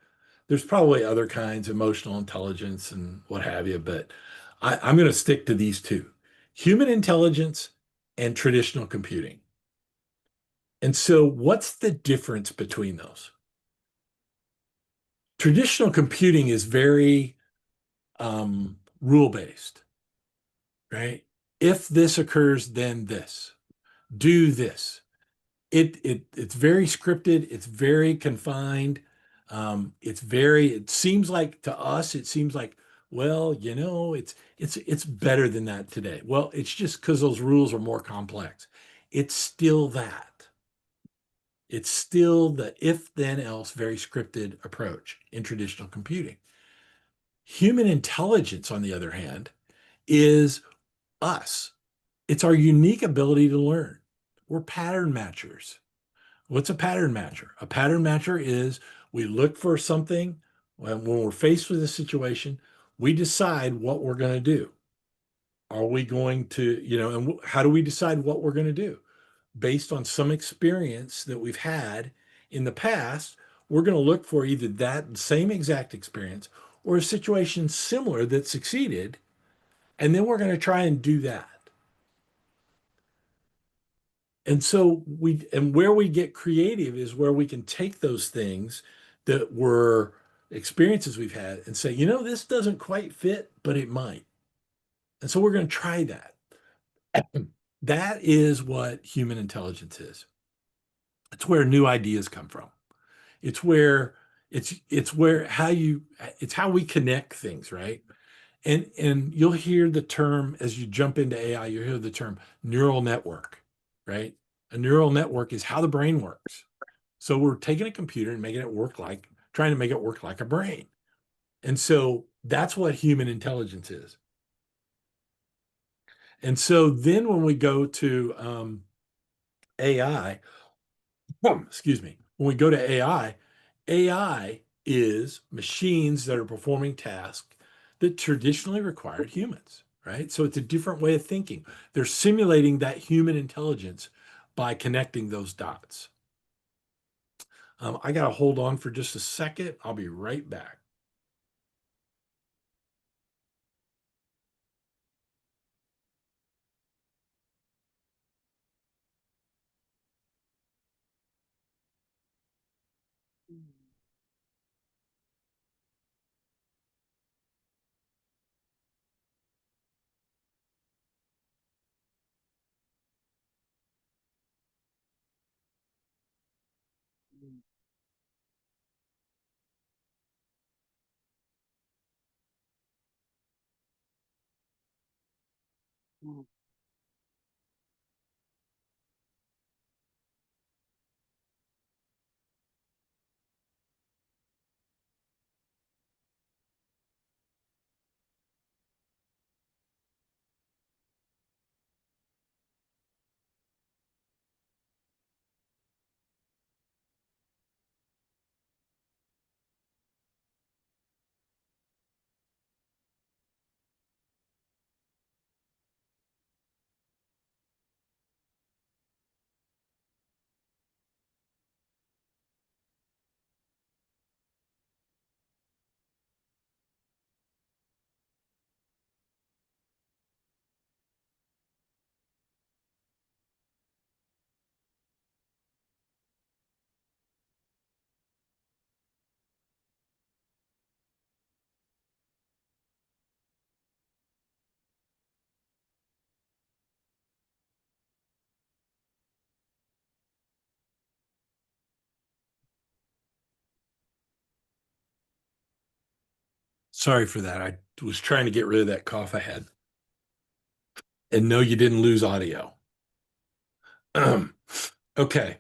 Speaker 1: There's probably other kinds, emotional intelligence and what have you, but I'm going to stick to these two: human intelligence and traditional computing. And so what's the difference between those? Traditional computing is very rule-based, right? If this occurs, then this. Do this. It's very scripted. It's very confined. It seems like to us, it seems like, well, it's better than that today. Well, it's just because those rules are more complex. It's still that. It's still the if then else very scripted approach in traditional computing. Human intelligence, on the other hand, is us. It's our unique ability to learn. We're pattern matchers. What's a pattern matcher? A pattern matcher is we look for something when we're faced with a situation, we decide what we're going to do. Are we going to, and how do we decide what we're going to do? Based on some experience that we've had in the past, we're going to look for either that same exact experience or a situation similar that succeeded, and then we're going to try and do that. And so where we get creative is where we can take those things that were experiences we've had and say, this doesn't quite fit, but it might. And so we're going to try that. That is what human intelligence is. It's where new ideas come from. It's where it's where it's how we connect things, right? And you'll hear the term as you jump into AI, you'll hear the term neural network, right? A neural network is how the brain works. So we're taking a computer and trying to make it work like a brain. And so that's what human intelligence is. And so then when we go to AI, excuse me, when we go to AI is machines that are performing tasks that traditionally required humans, right? So it's a different way of thinking. They're simulating that human intelligence by connecting those dots. I got to hold on for just a second. I'll be right back.
Speaker 2: Mm.
Speaker 1: Sorry for that. I was trying to get rid of that cough I had. And no, you didn't lose audio. Okay.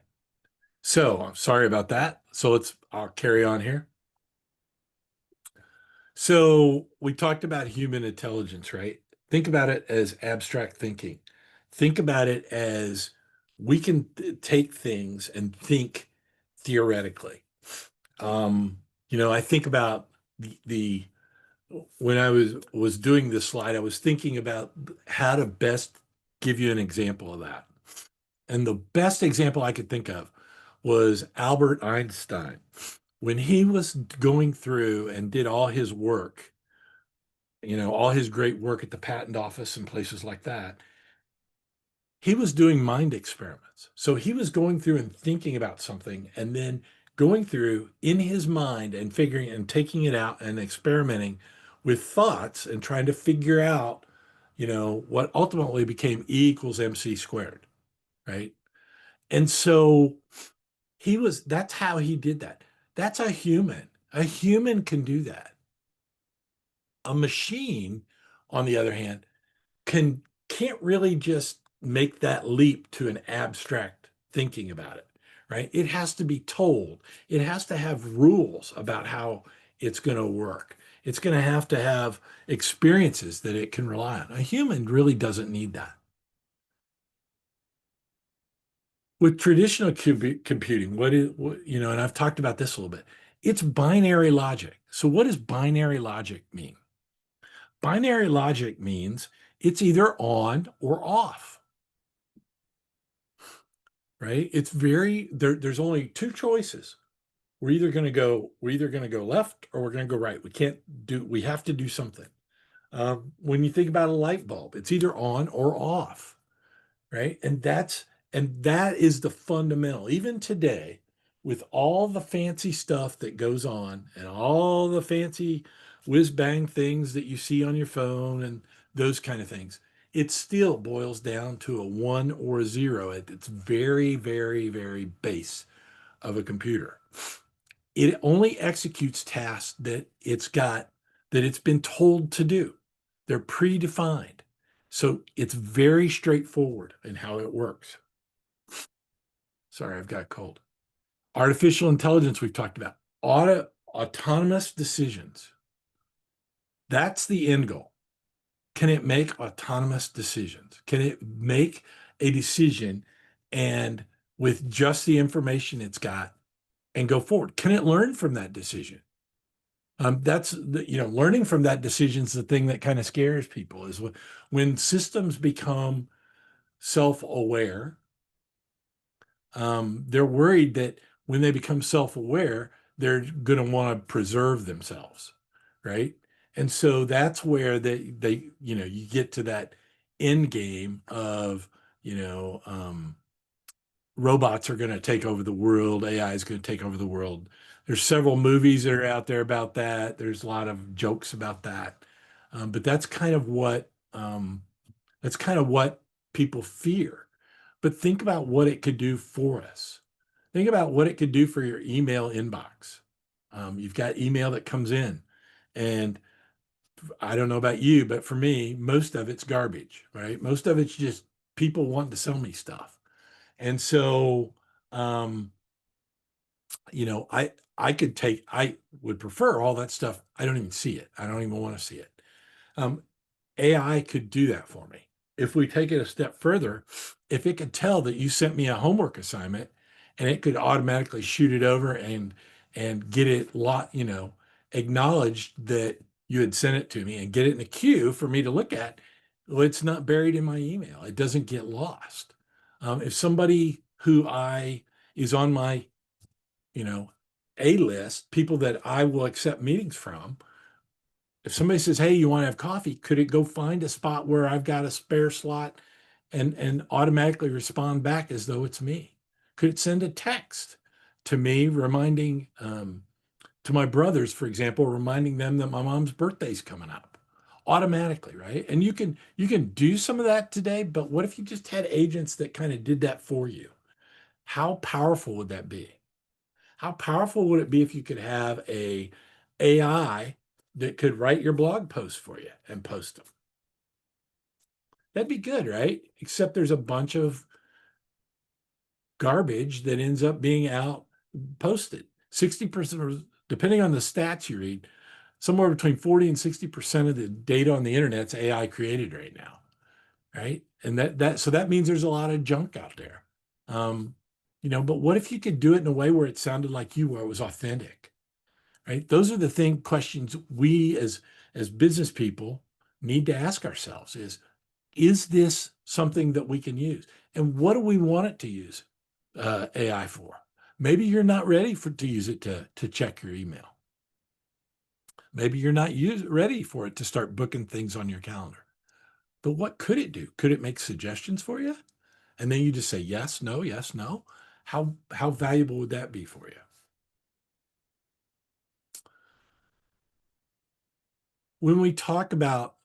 Speaker 1: So I'm sorry about that. So I'll carry on here. So we talked about human intelligence, right? Think about it as abstract thinking. Think about it as we can take things and think theoretically. Um, I think about the when I was doing this slide, I was thinking about how to best give you an example of that. And the best example I could think of was Albert Einstein. When he was going through and did all his work, all his great work at the patent office and places like that, he was doing mind experiments. So he was going through and thinking about something and then going through in his mind and figuring and taking it out and experimenting with thoughts and trying to figure out, what ultimately became E equals MC squared, right? And so that's how he did that. That's a human. A human can do that. A machine, on the other hand, can't really just make that leap to an abstract thinking about it, right? It has to be told. It has to have rules about how it's going to work. It's going to have experiences that it can rely on. A human really doesn't need that. With traditional computing, and I've talked about this a little bit, it's binary logic. So what does binary logic mean? Binary logic means it's either on or off, right? There's only two choices. We're either going to go left or we're going to go right. We have to do something. When you think about a light bulb, it's either on or off, right? And that is the fundamental. Even today, with all the fancy stuff that goes on and all the fancy whiz bang things that you see on your phone and those kind of things, it still boils down to a one or a zero at its very, very, very base of a computer. It only executes tasks that it's been told to do. They're predefined. So it's very straightforward in how it works. Sorry, I've got a cold. Artificial intelligence, we've talked about. Autonomous decisions. That's the end goal. Can it make autonomous decisions? Can it make a decision and with just the information it's got and go forward? Can it learn from that decision? Learning from that decision is the thing that kind of scares people is when systems become self-aware. They're worried that when they become self-aware, they're going to want to preserve themselves, right? And so that's where you get to that end game of, you know, um, robots are going to take over the world, AI is going to take over the world. There's several movies that are out there about that. There's a lot of jokes about that. But that's kind of what people fear. But think about what it could do for us. Think about what it could do for your email inbox. You've got email that comes in, and I don't know about you, but for me, most of it's garbage, right? Most of it's just people wanting to sell me stuff. And so, um, I would prefer all that stuff. I don't even see it. I don't even want to see it. Um, AI could do that for me. If we take it a step further, if it could tell that you sent me a homework assignment and it could automatically shoot it over and get it acknowledged that you had sent it to me and get it in a queue for me to look at, well, it's not buried in my email. It doesn't get lost. If somebody who I is on my, you know, A list, people that I will accept meetings from, if somebody says, "Hey, you want to have coffee?" Could it go find a spot where I've got a spare slot and automatically respond back as though it's me? Could it send a text to me reminding to my brothers, for example, reminding them that my mom's birthday's coming up automatically, right? And you can do some of that today, but what if you just had agents that kind of did that for you? How powerful would that be? How powerful would it be if you could have a AI that could write your blog posts for you and post them? That'd be good, right? Except there's a bunch of garbage that ends up being out posted. 60%, depending on the stats you read, somewhere between 40 and 60% of the data on the internet's AI created right now, right? And that means there's a lot of junk out there. But what if you could do it in a way where it sounded like you, where it was authentic? Right? Those are the questions we as business people need to ask ourselves is this something that we can use? And what do we want it to use AI for? Maybe you're not ready to use it to check your email. Maybe you're not ready for it to start booking things on your calendar. But what could it do? Could it make suggestions for you? And then you just say yes, no, yes, no. How valuable would that be for you? When we talk about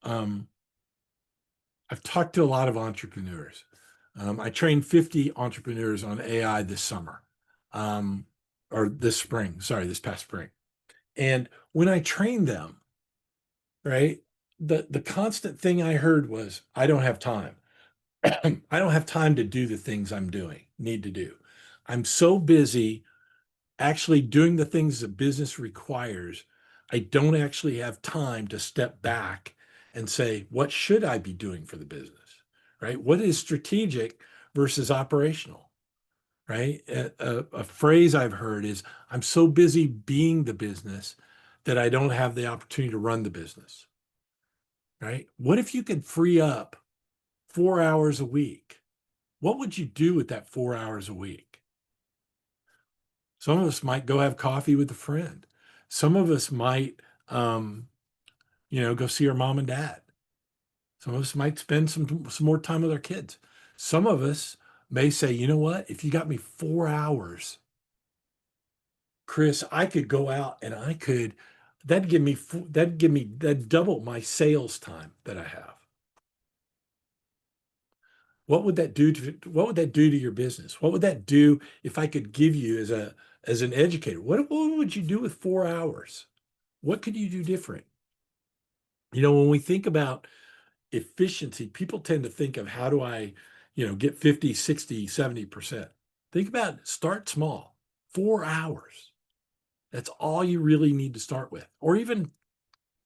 Speaker 1: um, I've talked to a lot of entrepreneurs. I trained 50 entrepreneurs on AI this summer, or this spring, sorry, this past spring. And when I trained them, right, the constant thing I heard was, I don't have time. I don't have time to do the things need to do. I'm so busy actually doing the things that business requires. I don't actually have time to step back and say, what should I be doing for the business? Right? What is strategic versus operational? Right? A phrase I've heard is, I'm so busy being the business that I don't have the opportunity to run the business. Right? What if you could free up 4 hours a week? What would you do with that 4 hours a week? Some of us might go have coffee with a friend. Some of us might, go see our mom and dad. Some of us might spend some more time with our kids. Some of us may say, you know what? If you got me 4 hours, Chris, I could go out and that'd double my sales time that I have. What would that do to your business? What would that do if I could give you as an educator? What would you do with 4 hours? What could you do different? When we think about efficiency, people tend to think of how do I, get 50, 60, 70%. Think about start small, 4 hours. That's all you really need to start with, or even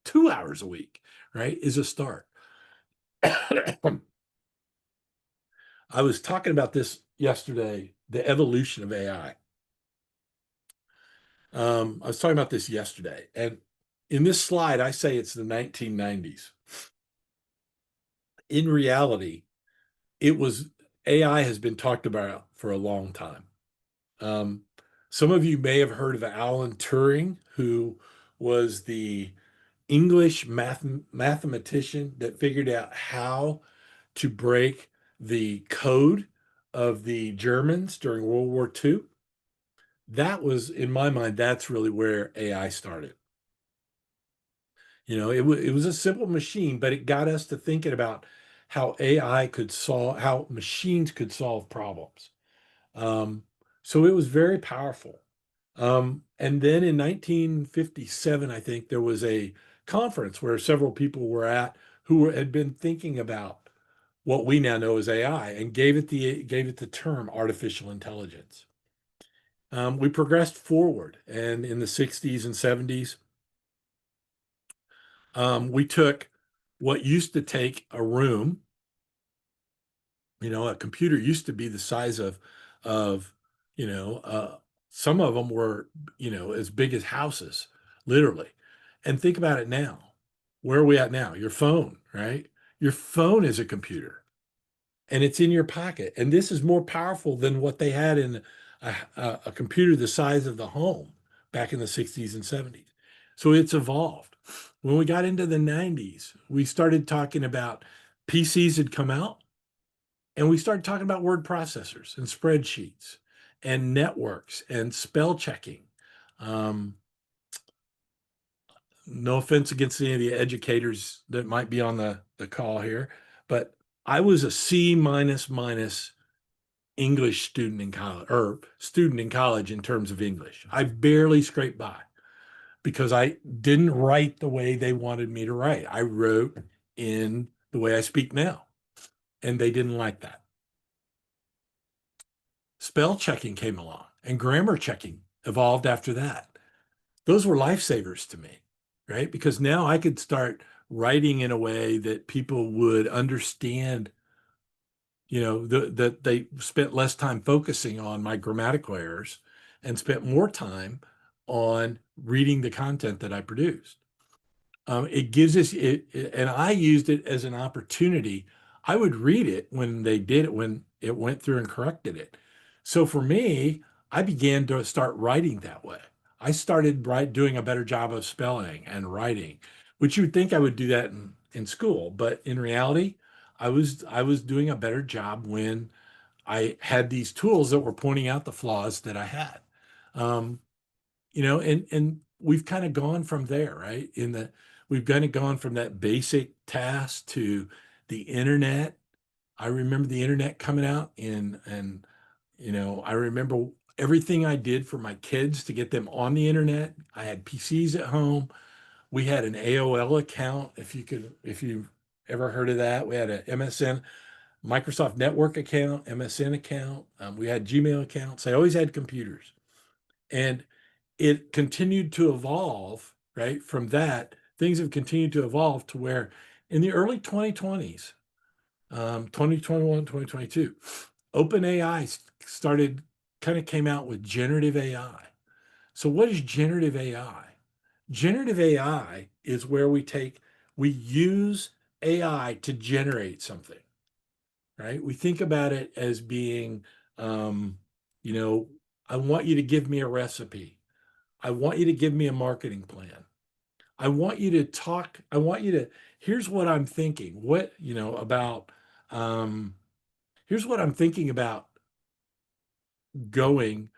Speaker 1: 2 hours a week, right? Is a start. I was talking about this yesterday, the evolution of AI. I was talking about this yesterday, and in this slide, I say it's the 1990s. In reality, it was AI has been talked about for a long time. Um, some of you may have heard of Alan Turing, who was the English mathematician that figured out how to break the code of the Germans during World War II. That was, in my mind, that's really where AI started. It was a simple machine, but it got us to thinking about how machines could solve problems. Um, so it was very powerful. And then in 1957, I think there was a conference where several people were at who had been thinking about what we now know as AI and gave it the term artificial intelligence. We progressed forward, and in the 60s and 70s, we took what used to take a room. A computer used to be the size of you know, some of them were as big as houses, literally. And think about it now. Where are we at now? Your phone, right? Your phone is a computer, and it's in your pocket. And this is more powerful than what they had in a computer the size of the home back in the 60s and 70s. So it's evolved. When we got into the 90s, we started talking about PCs had come out, and we started talking about word processors and spreadsheets and networks and spell checking. Um, no offense against any of the educators that might be on the call here, but I was a C minus minus English student in college, or student in college in terms of English. I barely scraped by because I didn't write the way they wanted me to write. I wrote in the way I speak now, and they didn't like that. Spell checking came along, and grammar checking evolved after that. Those were lifesavers to me, right? Because now I could start writing in a way that people would understand, that they spent less time focusing on my grammatical errors and spent more time on reading the content that I produced. It gives us and I used it as an opportunity. I would read it when they did it, when it went through and corrected it. So for me, I began to start writing that way. I started doing a better job of spelling and writing, which you would think I would do that in school, but in reality, I was doing a better job when I had these tools that were pointing out the flaws that I had. Um, and we've kind of gone from there, right? We've kind of gone from that basic task to the internet. I remember the internet coming out and I remember everything I did for my kids to get them on the internet. I had PCs at home. We had an AOL account, if you've ever heard of that. We had an MSN, Microsoft Network account, MSN account. We had Gmail accounts. I always had computers. And it continued to evolve, right? From that, things have continued to evolve to where in the early 2020s, 2021, 2022, OpenAI started, kind of came out with generative AI. So what is generative AI? Generative AI is where we use AI to generate something, right? We think about it as being, you know, I want you to give me a recipe. I want you to give me a marketing plan. I want you to talk. Here's what I'm thinking. Here's what I'm thinking about going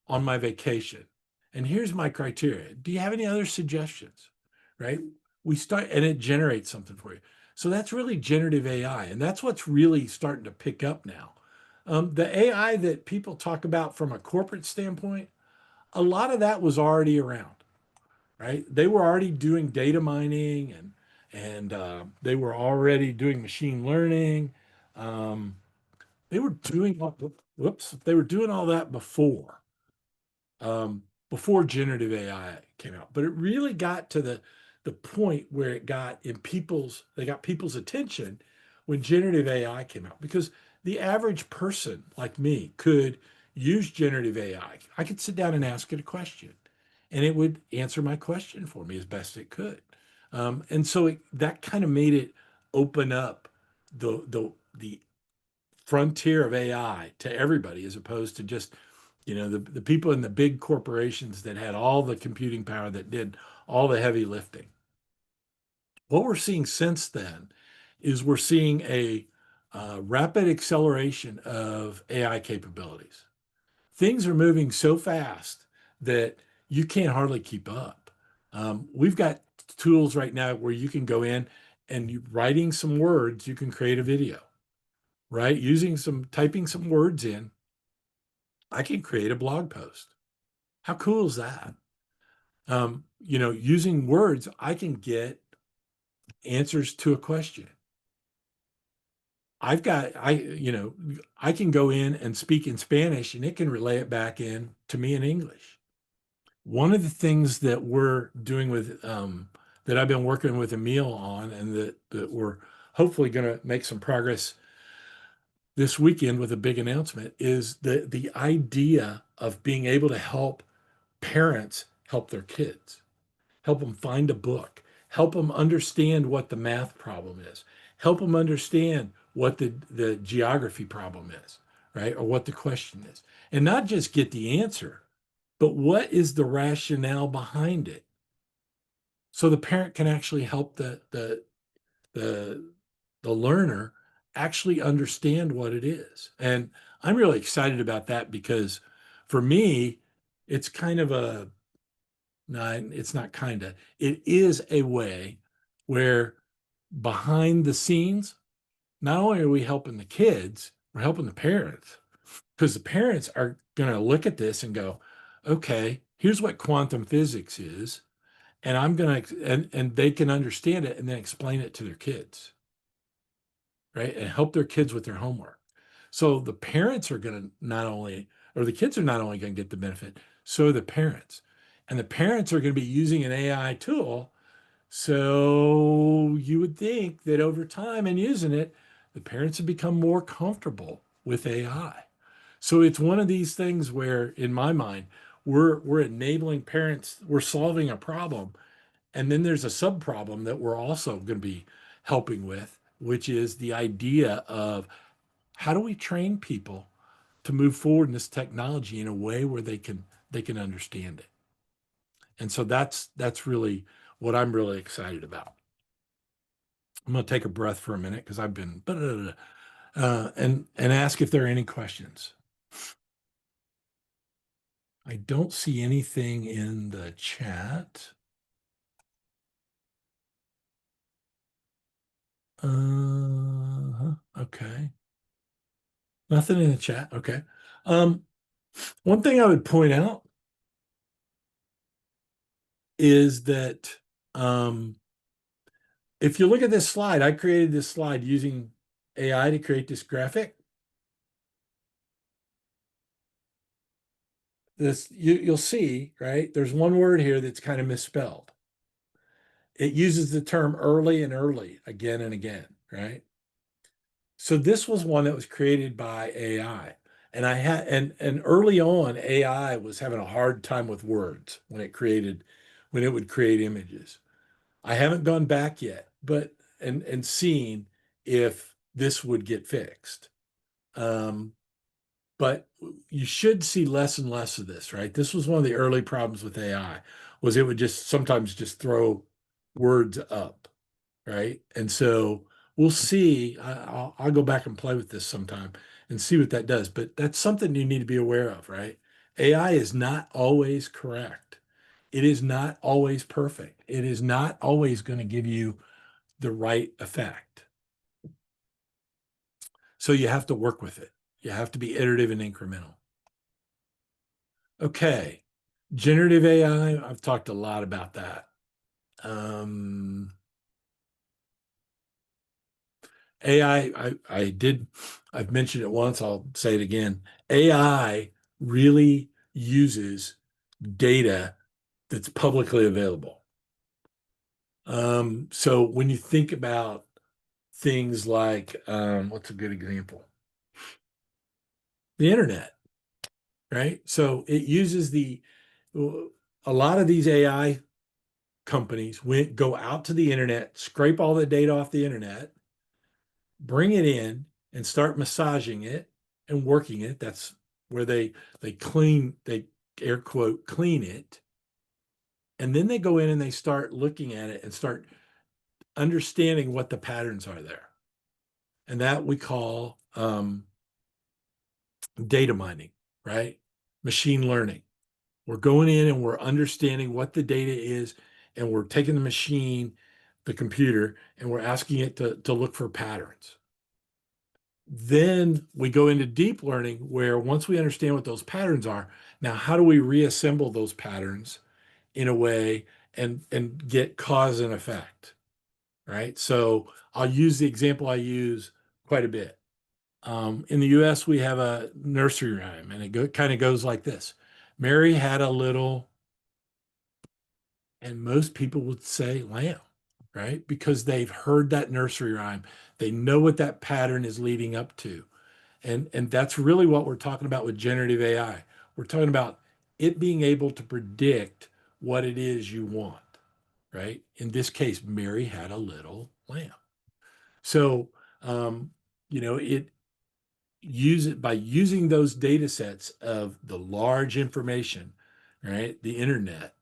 Speaker 1: on my vacation. And here's my criteria. Do you have any other suggestions? Right? We start, and it generates something for you. So that's really generative AI. And that's what's really starting to pick up now. The AI that people talk about from a corporate standpoint, a lot of that was already around, right? They were already doing data mining and they were already doing machine learning. Um, they were doing they were doing all that before generative AI came out. But it really got to the point where they got people's attention when generative AI came out, because the average person like me could use generative AI. I could sit down and ask it a question, and it would answer my question for me as best it could. And so that kind of made it open up the frontier of AI to everybody, as opposed to just the people in the big corporations that had all the computing power that did all the heavy lifting. What we're seeing since then is we're seeing a rapid acceleration of AI capabilities. Things are moving so fast that you can't hardly keep up. We've got tools right now where you can go in and writing some words, you can create a video, right? Typing some words in, I can create a blog post. How cool is that? Using words, I can get answers to a question. I can go in and speak in Spanish and it can relay it back in to me in English. One of the things that we're doing with that I've been working with Emil on, and that we're hopefully going to make some progress this weekend with a big announcement, is the idea of being able to help parents help their kids, help them find a book, help them understand what the math problem is, help them understand what the geography problem is, right? Or what the question is. And not just get the answer, but what is the rationale behind it? So the parent can actually help the learner actually understand what it is. And I'm really excited about that because for me, it's kind of a no, it's not kind of. It is a way where behind the scenes, not only are we helping the kids, we're helping the parents because the parents are going to look at this and go, okay, here's what quantum physics is. And I'm going to, and they can understand it and then explain it to their kids, right? And help their kids with their homework. So the parents are going to not only, or the kids are not only going to get the benefit, so are the parents. And the parents are going to be using an AI tool. So you would think that over time and using it, the parents have become more comfortable with AI. So it's one of these things where, in my mind, we're enabling parents, we're solving a problem, and then there's a sub problem that we're also going to be helping with, which is the idea of how do we train people to move forward in this technology in a way where they can understand it. And so that's really what I'm really excited about. I'm going to take a breath for a minute because I've been and ask if there are any questions. I don't see anything in the chat. Okay. Nothing in the chat. Okay. One thing I would point out is that if you look at this slide, I created this slide using AI to create this graphic. You'll see, right? There's one word here that's kind of misspelled. It uses the term early and early again and again, right? So this was one that was created by AI. And I had and early on, AI was having a hard time with words when it would create images. I haven't gone back yet, but and seen if this would get fixed. But you should see less and less of this, right? This was one of the early problems with AI, was it would just sometimes just throw words up, right? And so we'll see. I'll go back and play with this sometime and see what that does. But that's something you need to be aware of, right? AI is not always correct. It is not always perfect. It is not always going to give you the right effect. So you have to work with it. You have to be iterative and incremental. Okay. Generative AI, I've talked a lot about that. AI, I've mentioned it once, I'll say it again. AI really uses data that's publicly available. So when you think about things like, what's a good example? The internet, right? So it uses a lot of these AI companies go out to the internet, scrape all the data off the internet, bring it in and start massaging it and working it. That's where they air quote clean it. And then they go in and they start looking at it and start understanding what the patterns are there. And that we call data mining, right? Machine learning. We're going in and we're understanding what the data is, and we're taking the machine, the computer, and we're asking it to look for patterns. Then we go into deep learning, where once we understand what those patterns are, now how do we reassemble those patterns in a way and get cause and effect? right? So I'll use the example I use quite a bit. In the US, we have a nursery rhyme, and it kind of goes like this. Mary had a little, and most people would say lamb, right? Because they've heard that nursery rhyme. They know what that pattern is leading up to. And that's really what we're talking about with generative AI. We're talking about it being able to predict what it is you want, right? In this case, Mary had a little lamb. So, um, it use it by using those data sets of the large information, right? The internet,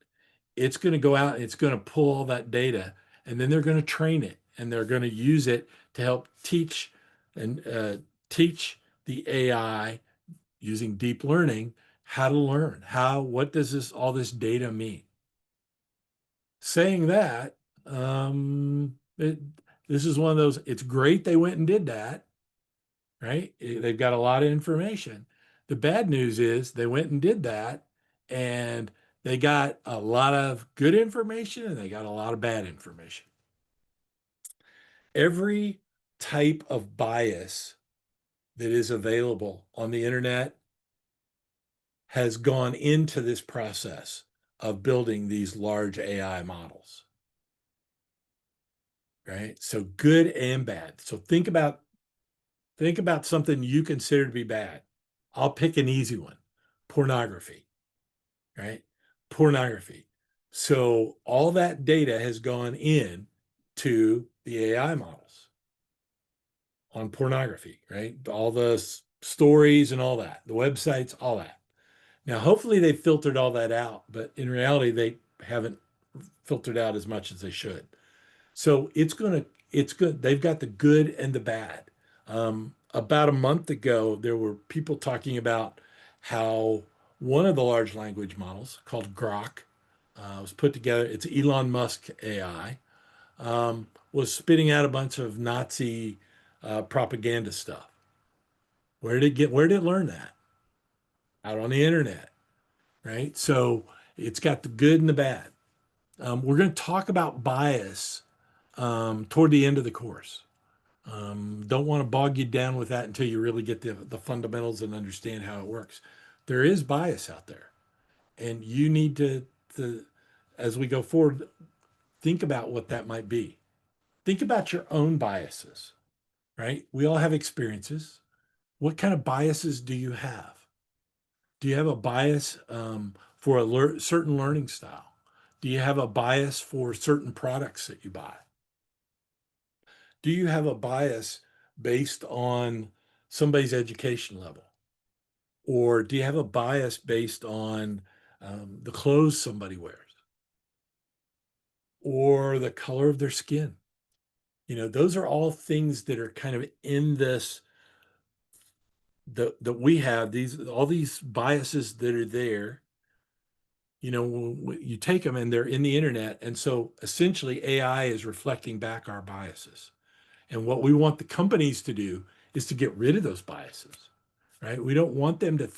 Speaker 1: it's going to go out and it's going to pull all that data, and then they're going to train it, and they're going to use it to help teach the AI using deep learning how to learn. What does all this data mean? Saying that, this is one of those, it's great they went and did that, right? They've got a lot of information. The bad news is they went and did that, and they got a lot of good information and they got a lot of bad information. Every type of bias that is available on the internet has gone into this process of building these large AI models, right? So good and bad. So think about something you consider to be bad. I'll pick an easy one. Pornography, right? Pornography. So all that data has gone in to the AI models on pornography, right? All the stories and all that, the websites, all that. Now, hopefully they filtered all that out, but in reality, they haven't filtered out as much as they should. So it's good. They've got the good and the bad. About a month ago, there were people talking about how one of the large language models called Grok was put together. It's Elon Musk AI, was spitting out a bunch of Nazi propaganda stuff. Where did it learn that? Out on the internet, right? So it's got the good and the bad. We're going to talk about bias toward the end of the course. Don't want to bog you down with that until you really get the fundamentals and understand how it works. There is bias out there, and you need to, as we go forward, think about what that might be. Think about your own biases, right? We all have experiences. What kind of biases do you have? Do you have a bias for a certain learning style? Do you have a bias for certain products that you buy? Do you have a bias based on somebody's education level? Or do you have a bias based on the clothes somebody wears or the color of their skin? Those are all things that are kind of in this that we have all these biases that are there. You take them and they're in the internet, and so essentially AI is reflecting back our biases. And what we want the companies to do is to get rid of those biases, right? We don't want them to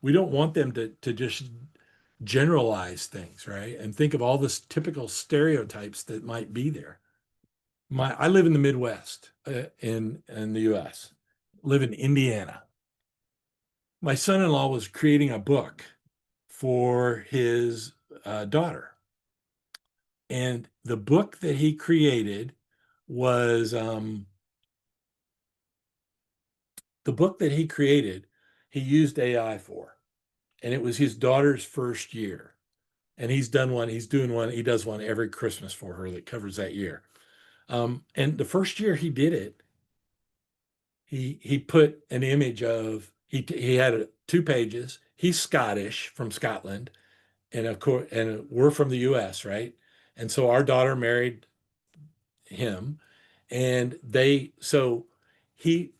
Speaker 1: we don't want them to just generalize things, right? And think of all this typical stereotypes that might be there. I live in the Midwest in the US, live in Indiana. My son-in-law was creating a book for his daughter. And the book that he created was the book that he created, he used AI for, and it was his daughter's first year. And he does one every Christmas for her that covers that year. And the first year he did it, he put an image of he had 2 pages. He's Scottish from Scotland, and of course, and we're from the U.S., right? And so our daughter married him, and he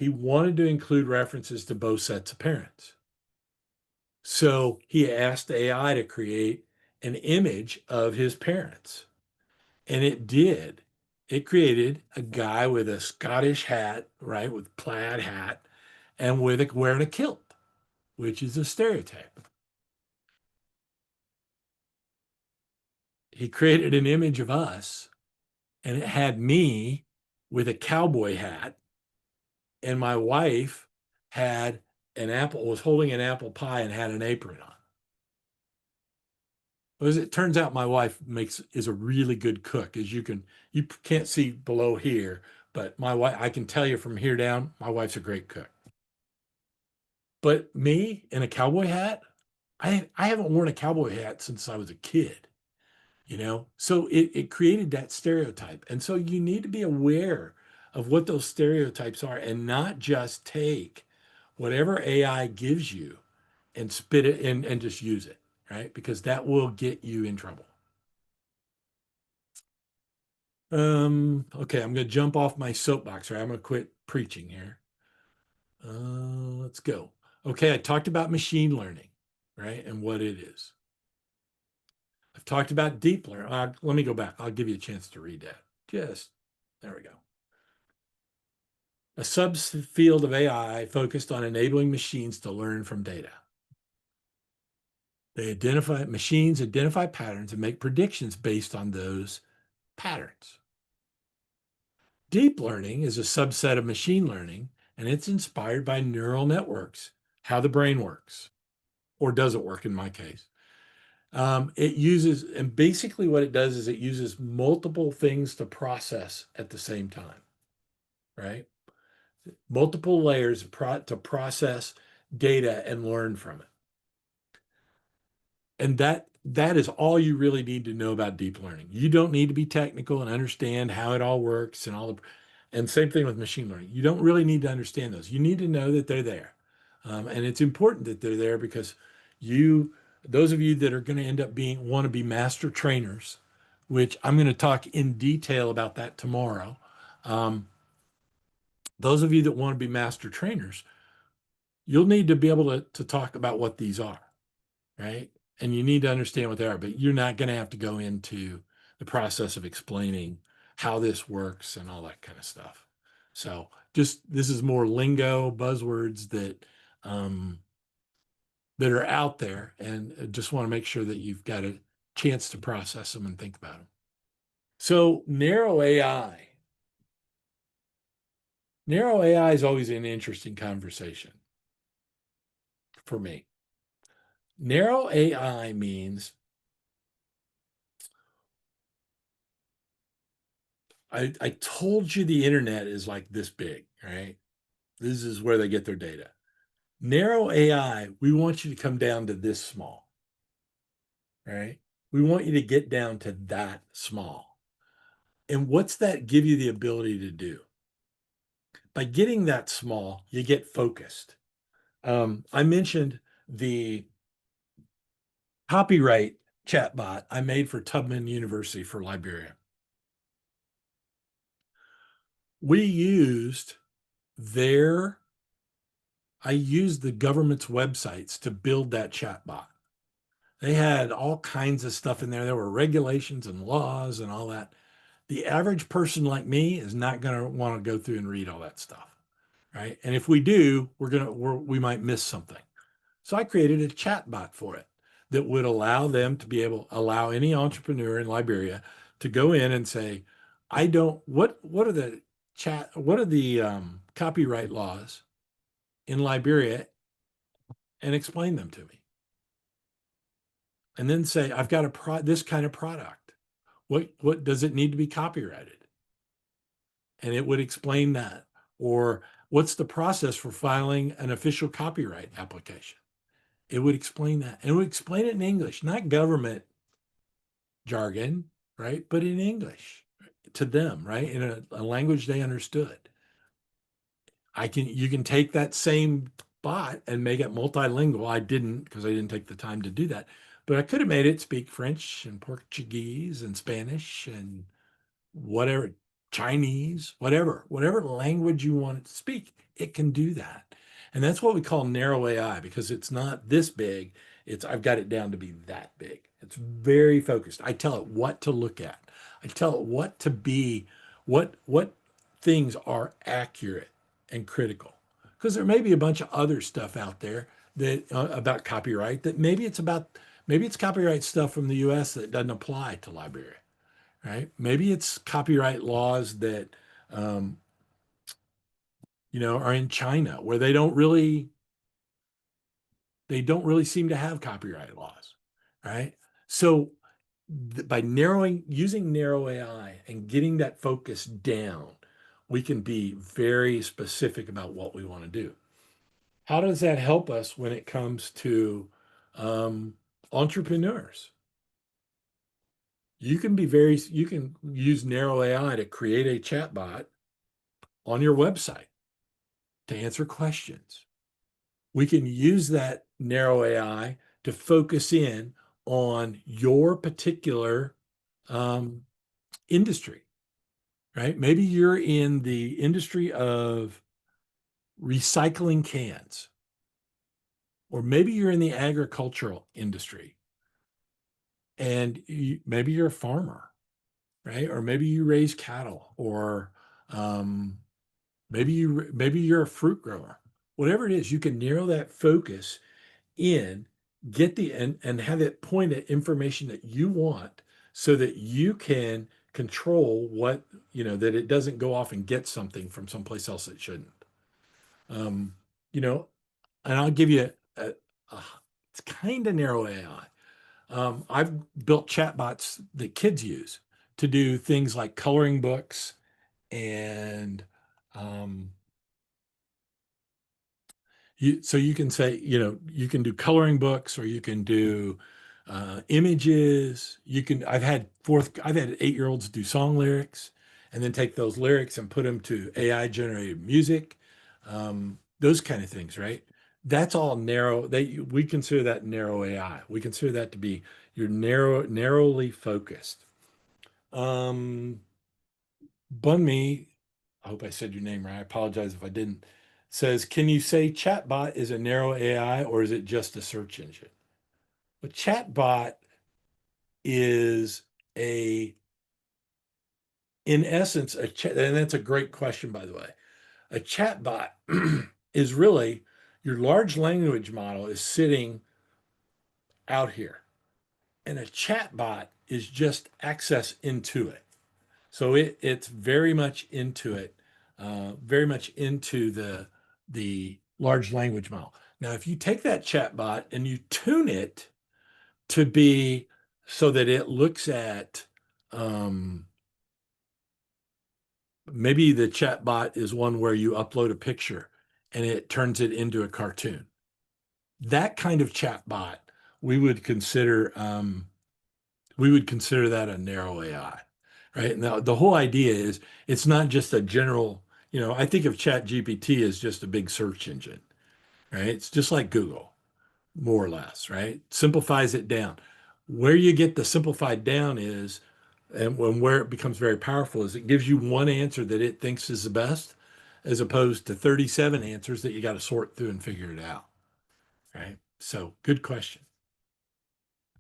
Speaker 1: he wanted to include references to both sets of parents. So he asked AI to create an image of his parents. And it did. It created a guy with a Scottish hat, right, with plaid hat, and wearing a kilt, which is a stereotype. he created an image of us, and it had me with a cowboy hat, and my wife had was holding an apple pie and had an apron on. As it turns out, my wife is a really good cook. You can't see below here, but my wife, I can tell you from here down, my wife's a great cook. But me in a cowboy hat, I haven't worn a cowboy hat since I was a kid, you know? So it created that stereotype. And so you need to be aware of what those stereotypes are and not just take whatever AI gives you and spit it in and just use it, right? Because that will get you in trouble. Okay, I'm going to jump off my soapbox, right? I'm going to quit preaching here. Let's go. Okay, I talked about machine learning, right? And what it is. I've talked about deep learning. Let me go back. I'll give you a chance to read that. There we go. A subfield of AI focused on enabling machines to learn from data. Machines identify patterns and make predictions based on those patterns. Deep learning is a subset of machine learning, and it's inspired by neural networks, how the brain works, or doesn't work in my case. And basically what it does is it uses multiple things to process at the same time, right? Multiple layers to process data and learn from it. And that is all you really need to know about deep learning. You don't need to be technical and understand how it all works and same thing with machine learning. You don't really need to understand those. You need to know that they're there. And it's important that they're there because those of you that are going to end up want to be master trainers, which I'm going to talk in detail about that tomorrow. Those of you that want to be master trainers, you'll need to be able to talk about what these are, right? And you need to understand what they are, but you're not going to have to go into the process of explaining how this works and all that kind of stuff. So this is more lingo, buzzwords that are out there, and just want to make sure that you've got a chance to process them and think about them. So narrow AI. Narrow AI is always an interesting conversation for me. Narrow AI means I told you the internet is like this big, right? This is where they get their data. Narrow AI, we want you to come down to this small, right? We want you to get down to that small. And what's that give you the ability to do? By getting that small, you get focused. I mentioned the copyright chatbot I made for Tubman University for Liberia. I used the government's websites to build that chatbot. They had all kinds of stuff in there. There were regulations and laws and all that. The average person like me is not going to want to go through and read all that stuff, right? And if we do, we might miss something. So I created a chatbot for it that would allow any entrepreneur in Liberia to go in and say, what are the copyright laws in Liberia, and explain them to me. And then say, I've got this kind of product. What does it need to be copyrighted? And it would explain that. Or what's the process for filing an official copyright application? It would explain that. And it would explain it in English, not government jargon, right? But in English to them, right? In a language they understood. You can take that same bot and make it multilingual. I didn't, because I didn't take the time to do that. But I could have made it speak French and Portuguese and Spanish and whatever, Chinese, whatever language you want it to speak, it can do that. And that's what we call narrow AI, because it's not this big. I've got it down to be that big. It's very focused. I tell it what to look at. I tell it what to be, what things are accurate and critical. Because there may be a bunch of other stuff out there that about copyright that maybe Maybe it's copyright stuff from the US that doesn't apply to Liberia, right? Maybe it's copyright laws that, um, are in China where they don't really seem to have copyright laws, right? So by using narrow AI and getting that focus down, we can be very specific about what we want to do. How does that help us when it comes to um, entrepreneurs? You can use narrow AI to create a chatbot on your website to answer questions. We can use that narrow AI to focus in on your particular um, industry, right? Maybe you're in the industry of recycling cans, or maybe you're in the agricultural industry and maybe you're a farmer, right? Or maybe you raise cattle, or um, maybe you're a fruit grower. Whatever it is, you can narrow that focus in, get the and have it point at information that you want so that you can control that it doesn't go off and get something from someplace else it shouldn't. Um, you know, and I'll give you it's kind of narrow AI. I've built chatbots that kids use to do things like coloring books and um, so you can say, you can do coloring books, or you can do images. I've had 8-year-olds do song lyrics and then take those lyrics and put them to AI generated music. Those kind of things, right? That's all narrow. We consider that narrow AI. We consider that to be your narrowly focused. Um, Bunmi, I hope I said your name right. I apologize if I didn't. Says, can you say chatbot is a narrow AI or is it just a search engine? A chatbot is in essence, and that's a great question, by the way. A chatbot is really your large language model is sitting out here, and a chatbot is just access into it. So it's very much into it, very much into the large language model. Now, if you take that chatbot and you tune it to be so that it looks at maybe the chatbot is one where you upload a picture and it turns it into a cartoon. That kind of chatbot we would consider that a narrow AI, right? Now, the whole idea is it's not just a general, I think of Chat GPT as just a big search engine, right? It's just like Google, more or less, right? Simplifies it down. Where you get the simplified down is, where it becomes very powerful is it gives you one answer that it thinks is the best, as opposed to 37 answers that you got to sort through and figure it out, right? So good question.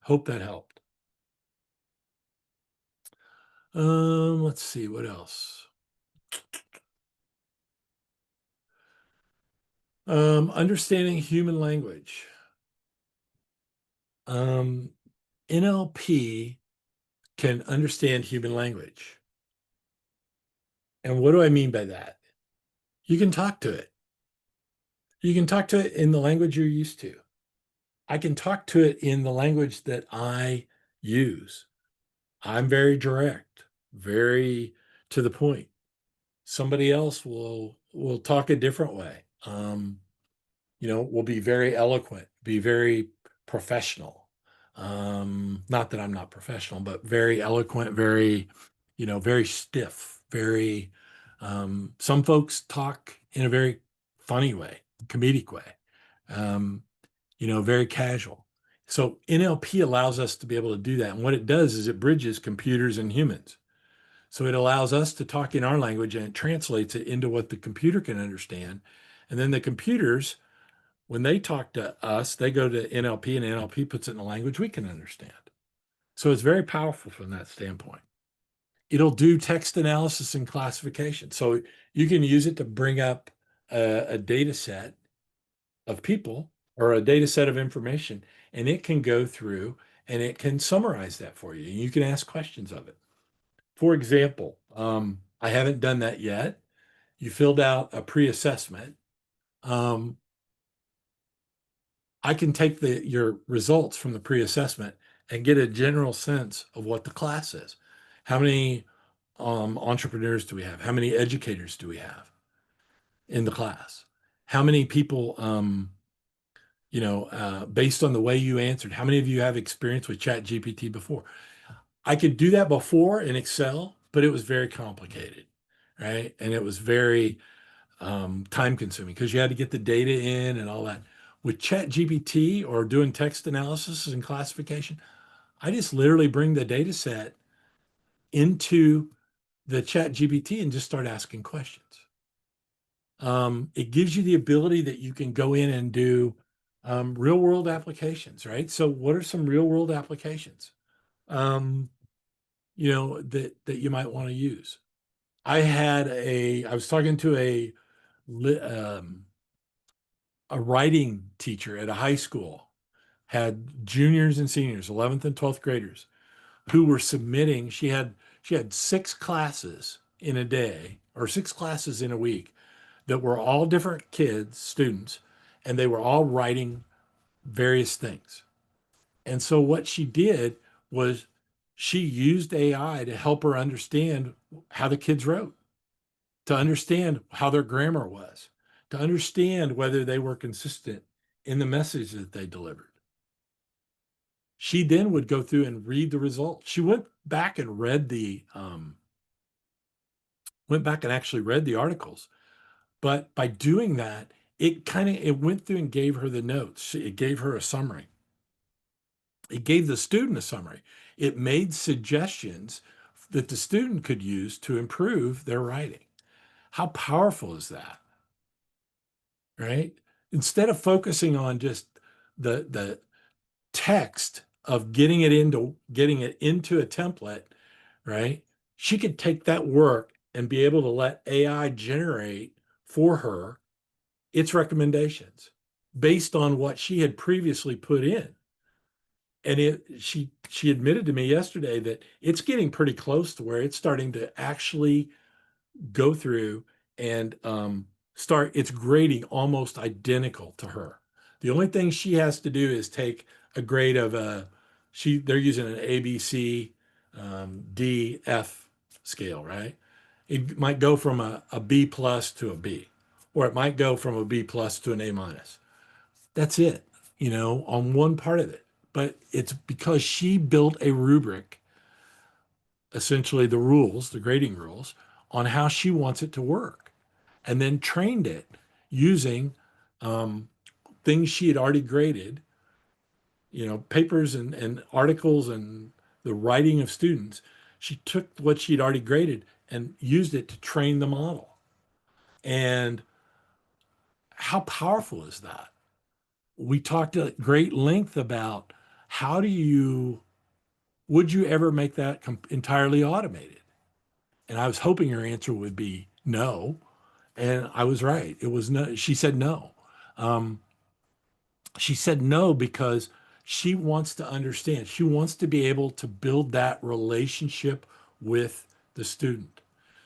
Speaker 1: Hope that helped. Let's see what else. Understanding human language. NLP can understand human language. And what do I mean by that? You can talk to it. You can talk to it in the language you're used to. I can talk to it in the language that I use. I'm very direct, very to the point. Somebody else will talk a different way. Will be very eloquent, be very professional. Not that I'm not professional, but very eloquent, very stiff, very, some folks talk in a very funny way, comedic way, um, very casual. So NLP allows us to be able to do that. And what it does is it bridges computers and humans. So it allows us to talk in our language and it translates it into what the computer can understand. And then the computers, when they talk to us, they go to NLP and NLP puts it in a language we can understand. So it's very powerful from that standpoint. It'll do text analysis and classification. So you can use it to bring up a data set of people or a data set of information, and it can go through and it can summarize that for you. And you can ask questions of it. For example, I haven't done that yet. You filled out a pre-assessment. Um, I can take your results from the pre-assessment and get a general sense of what the class is. How many entrepreneurs do we have? How many educators do we have in the class? How many people, based on the way you answered, how many of you have experience with ChatGPT before? I could do that before in Excel, but it was very complicated, right? And it was very time consuming because you had to get the data in and all that. With ChatGPT or doing text analysis and classification, I just literally bring the data set into the ChatGPT and just start asking questions. It gives you the ability that you can go in and do real world applications, right? So what are some real world applications, that you might want to use? I was talking to a writing teacher at a high school, had juniors and seniors, 11th and 12th graders, who were submitting. She had 6 classes in a day or 6 classes in a week that were all different kids, students, and they were all writing various things. And so what she did was she used AI to help her understand how the kids wrote, to understand how their grammar was, to understand whether they were consistent in the message that they delivered. She then would go through and read the results. She went back and actually read the articles. But by doing that, it went through and gave her the notes. It gave her a summary. It gave the student a summary. It made suggestions that the student could use to improve their writing. How powerful is that? Right? Instead of focusing on just the text of getting it into a template, right? She could take that work and be able to let AI generate for her its recommendations based on what she had previously put in. And she admitted to me yesterday that it's getting pretty close to where it's starting to actually go through and start its grading almost identical to her. The only thing she has to do is take a grade of they're using an ABC D F scale, right? It might go from a B plus to a B, or it might go from a B plus to an A minus. That's it, on one part of it. But it's because she built a rubric, essentially the grading rules, on how she wants it to work, and then trained it using things she had already graded, papers and articles and the writing of students. She took what she'd already graded and used it to train the model. And how powerful is that? We talked at great length about would you ever make that entirely automated? And I was hoping her answer would be no. And I was right. It was no. She said no. Um, she said no because she wants to understand. She wants to be able to build that relationship with the student.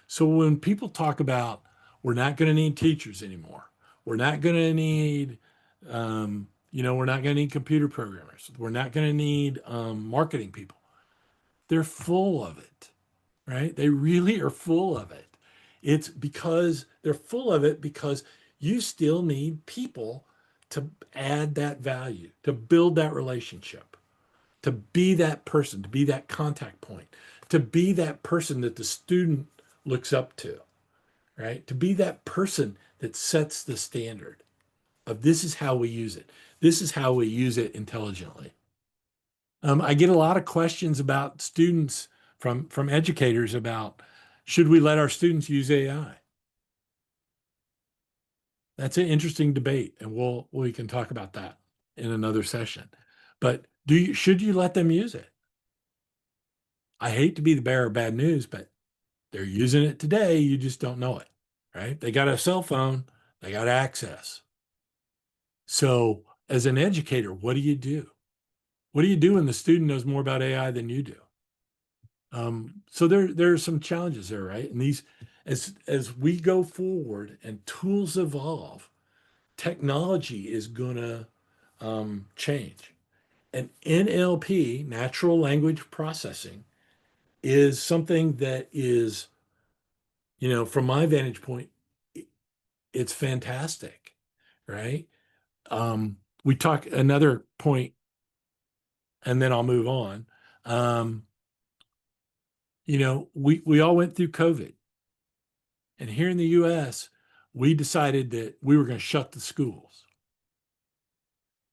Speaker 1: So when people talk about we're not going to need teachers anymore, we're not going to need, we're not going to need computer programmers, we're not going to need marketing people. They're full of it, right? They really are full of it. It's because they're full of it because you still need people to add that value, to build that relationship, to be that person, to be that contact point, to be that person that the student looks up to, right? To be that person that sets the standard of this is how we use it. This is how we use it intelligently. I get a lot of questions about students from educators about should we let our students use AI? That's an interesting debate, and we can talk about that in another session. But should you let them use it? I hate to be the bearer of bad news, but they're using it today. You just don't know it, right? They got a cell phone, they got access. So as an educator, what do you do? What do you do when the student knows more about AI than you do? So there are some challenges there, right? And these, as we go forward and tools evolve, technology is gonna change. And NLP, natural language processing, is something that is, from my vantage point, it's fantastic, right? We talk another point, and then I'll move on. Um, we all went through COVID, and here in the U.S., we decided that we were going to shut the schools,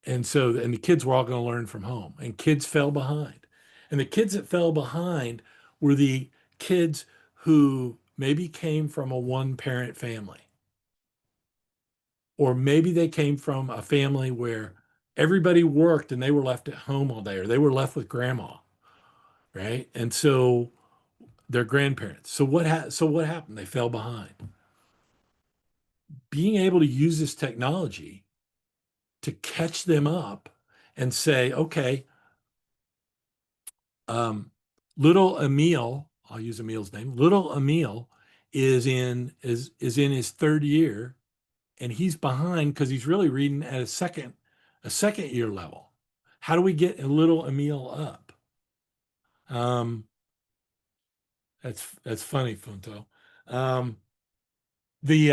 Speaker 1: and the kids were all going to learn from home, and kids fell behind, and the kids that fell behind were the kids who maybe came from a one-parent family, or maybe they came from a family where everybody worked and they were left at home all day, or they were left with grandma, right? And so their grandparents. So what happened? They fell behind. Being able to use this technology to catch them up and say, okay, um, little Emil, I'll use Emil's name. Little Emil is in his third year, and he's behind because he's really reading at a second year level. How do we get a little Emil up? Um, that's funny, Funto. Um, the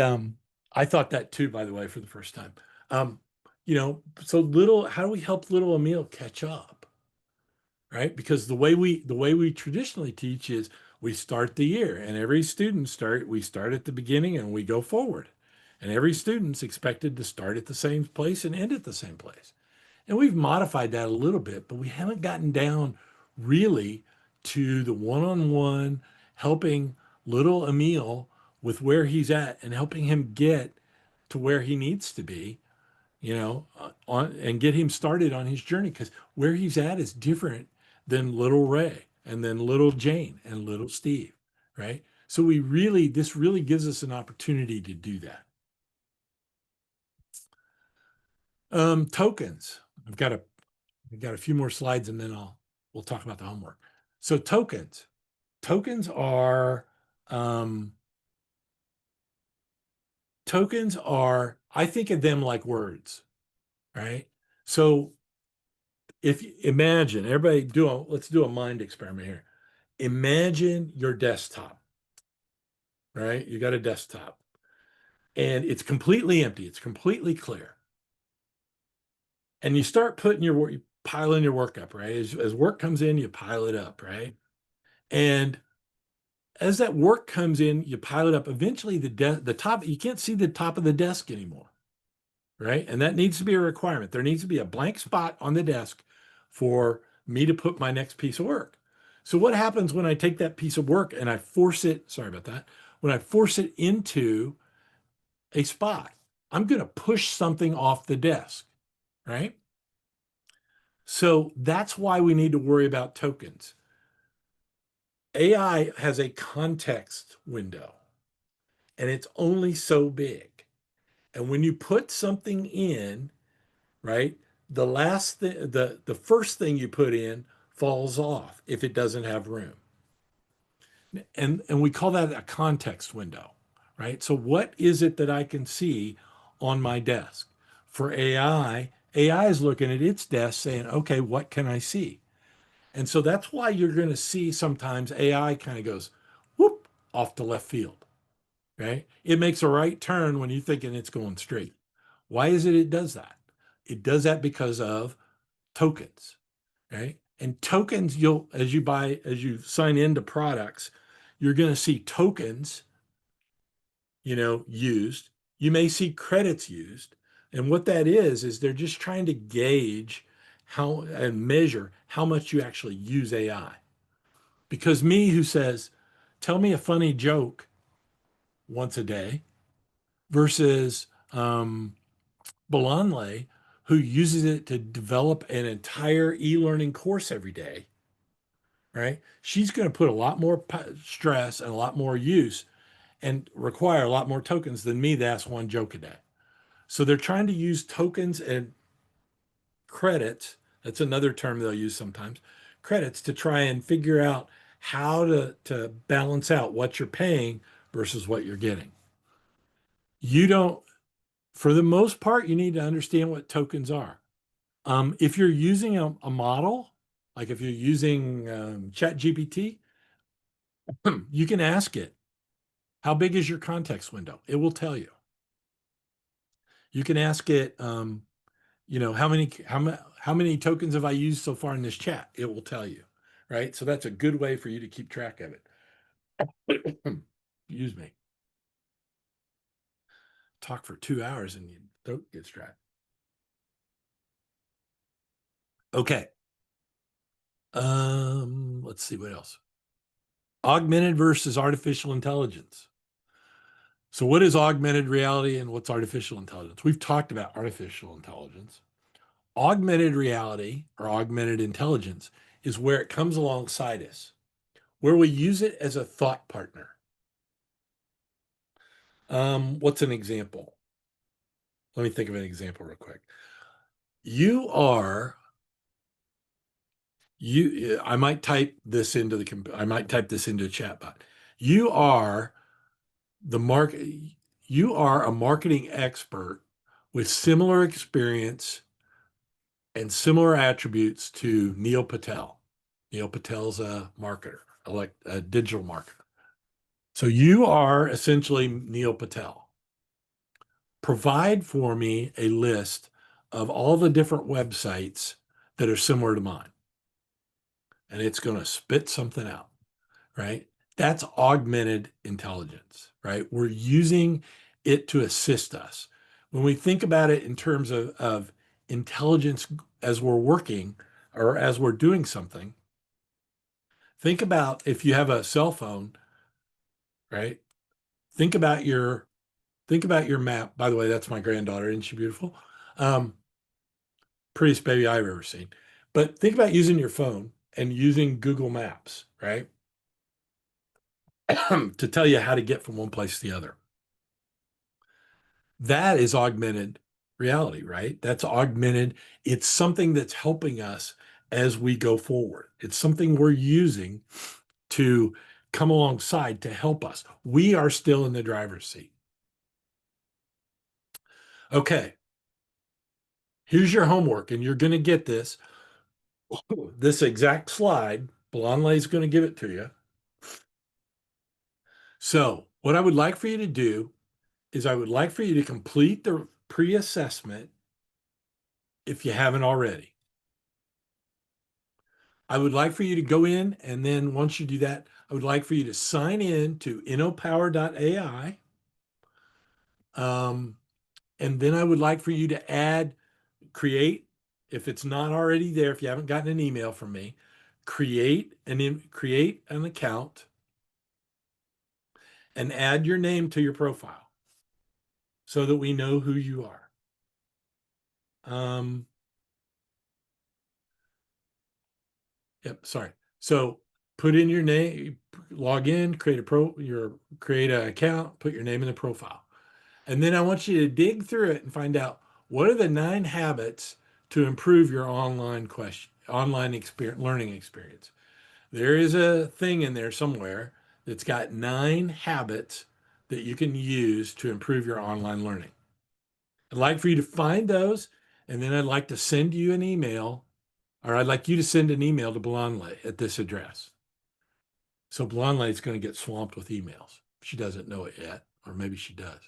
Speaker 1: I thought that too, by the way, for the first time. Um, how do we help little Emil catch up? Right? Because the way we traditionally teach is we start the year, and we start at the beginning and we go forward. And every student's expected to start at the same place and end at the same place. And we've modified that a little bit, but we haven't gotten down really to the one-on-one helping little Emil with where he's at and helping him get to where he needs to be, on and get him started on his journey, because where he's at is different than little Ray and then little Jane and little Steve, right? So this really gives us an opportunity to do that. Tokens. I've got a few more slides, and then we'll talk about the homework. So tokens. Tokens are um, I think of them like words, right? So if you imagine, everybody let's do a mind experiment here. Imagine your desktop, right? You got a desktop and it's completely empty. It's completely clear. And you start putting you piling your work up, right? As work comes in, you pile it up, right? And as that work comes in, you pile it up. Eventually, the top, you can't see the top of the desk anymore, right? And that needs to be a requirement. There needs to be a blank spot on the desk for me to put my next piece of work. So what happens when I take that piece of work and I force it, sorry about that, when I force it into a spot, I'm going to push something off the desk, right? So that's why we need to worry about tokens. AI has a context window, and it's only so big. And when you put something in, right, the last thing, the first thing you put in falls off if it doesn't have room. And we call that a context window, right? So what is it that I can see on my desk? For AI is looking at its desk saying, okay, what can I see? And so that's why you're going to see sometimes AI kind of goes whoop off to left field, right? It makes a right turn when you're thinking it's going straight. Why is it does that? It does that because of tokens, right? And tokens, as you sign into products, you're going to see tokens, used. You may see credits used. And what that is they're just trying to gauge how and measure how much you actually use AI. Because me, who says, tell me a funny joke once a day, versus Belanle, who uses it to develop an entire e-learning course every day, right? She's going to put a lot more stress and a lot more use and require a lot more tokens than me that asks one joke a day. So they're trying to use tokens, and credits. That's another term they'll use sometimes. Credits to try and figure out how to balance out what you're paying versus what you're getting. You don't, for the most part, you need to understand what tokens are. If you're using a model, like if you're using ChatGPT, you can ask it, how big is your context window? It will tell you. You can ask it, how many tokens have I used so far in this chat? It will tell you, right? So that's a good way for you to keep track of it. Excuse me. Talk for 2 hours and your throat gets dry. Okay. Let's see what else. Augmented versus artificial intelligence. So what is augmented reality and what's artificial intelligence? We've talked about artificial intelligence. Augmented reality or augmented intelligence is where it comes alongside us, where we use it as a thought partner. What's an example? Let me think of an example real quick. I might type this into I might type this into a chatbot. You are you are a marketing expert with similar experience and similar attributes to Neil Patel. Neil Patel's a marketer, like a digital marketer. So you are essentially Neil Patel. Provide for me a list of all the different websites that are similar to mine. And it's going to spit something out, right? That's augmented intelligence, right? We're using it to assist us. When we think about it in terms of intelligence as we're working or as we're doing something, think about if you have a cell phone, right? Think about your map. By the way, that's my granddaughter. Isn't she beautiful? Prettiest baby I've ever seen. But think about using your phone and using Google Maps, right? To tell you how to get from one place to the other. That is augmented reality, right? That's augmented. It's something that's helping us as we go forward. It's something we're using to come alongside to help us. We are still in the driver's seat. Okay. Here's your homework, and you're going to get this exact slide. Blonley is going to give it to you. So what I would like for you to do is I would like for you to complete the pre-assessment if you haven't already. I would like for you to go in, and then once you do that, I would like for you to sign in to innopower.ai. And then I would like for you to create, if it's not already there, if you haven't gotten an email from me, create an account and add your name to your profile so that we know who you are. Yep, sorry. So put in your name, log in, create an account, put your name in the profile. And then I want you to dig through it and find out what are the 9 habits to improve your online learning experience. There is a thing in there somewhere that's got 9 habits that you can use to improve your online learning. I'd like for you to find those, and then I'd like to send you an email, or I'd like you to send an email to Blonley at this address. So Blonley is going to get swamped with emails. She doesn't know it yet, or maybe she does.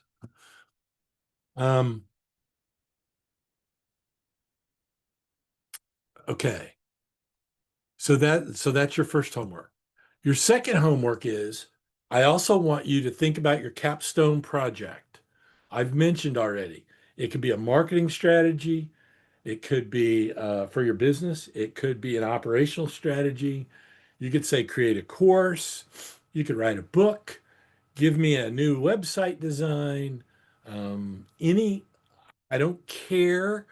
Speaker 1: Okay. So that's your first homework. Your second homework is I also want you to think about your capstone project. I've mentioned already, it could be a marketing strategy. It could be for your business. It could be an operational strategy. You could say create a course. You could write a book. Give me a new website design. I don't care.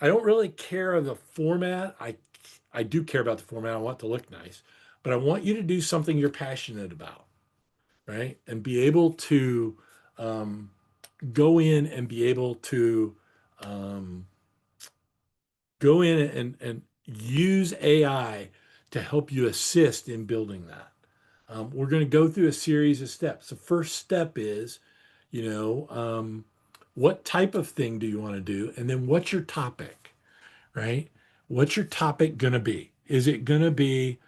Speaker 1: I don't really care of the format. I do care about the format. I want it to look nice, but I want you to do something you're passionate about, right? And be able to go in and be able to go in and use AI to help you assist in building that. We're going to go through a series of steps. The first step is, what type of thing do you want to do? And then what's your topic, right? What's your topic going to be? Is it going to be,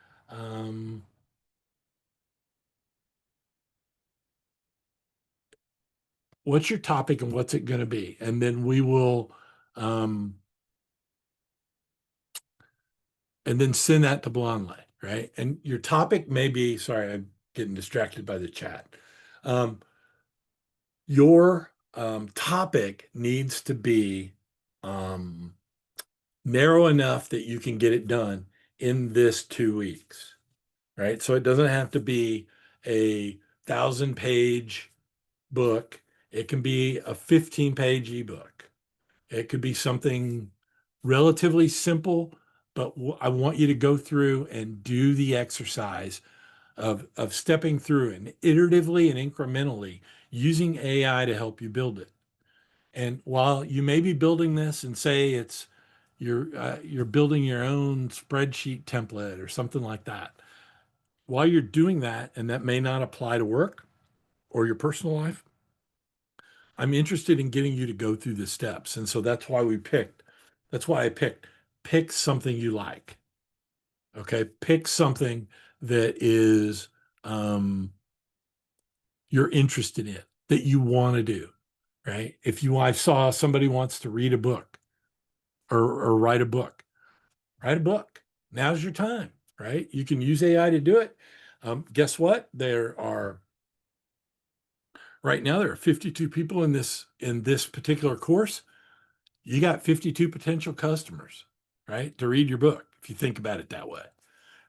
Speaker 1: what's your topic and what's it going to be? And then we will, and then send that to Blonde, right? And your topic may be, sorry, I'm getting distracted by the chat. Your topic needs to be narrow enough that you can get it done in this 2 weeks, right? So it doesn't have to be a 1,000-page book. It can be a 15-page ebook. It could be something relatively simple, but I want you to go through and do the exercise of stepping through and iteratively and incrementally using AI to help you build it. And while you may be building this and say it's you're building your own spreadsheet template or something like that, while you're doing that, and that may not apply to work or your personal life, I'm interested in getting you to go through the steps. And so that's why I pick something you like. Okay. Pick something that is, you're interested in, that you want to do, right? I saw somebody wants to read a book or write a book, write a book. Now's your time, right? You can use AI to do it. Guess what? Right now there are 52 people in this particular course. You got 52 potential customers, right, to read your book, if you think about it that way,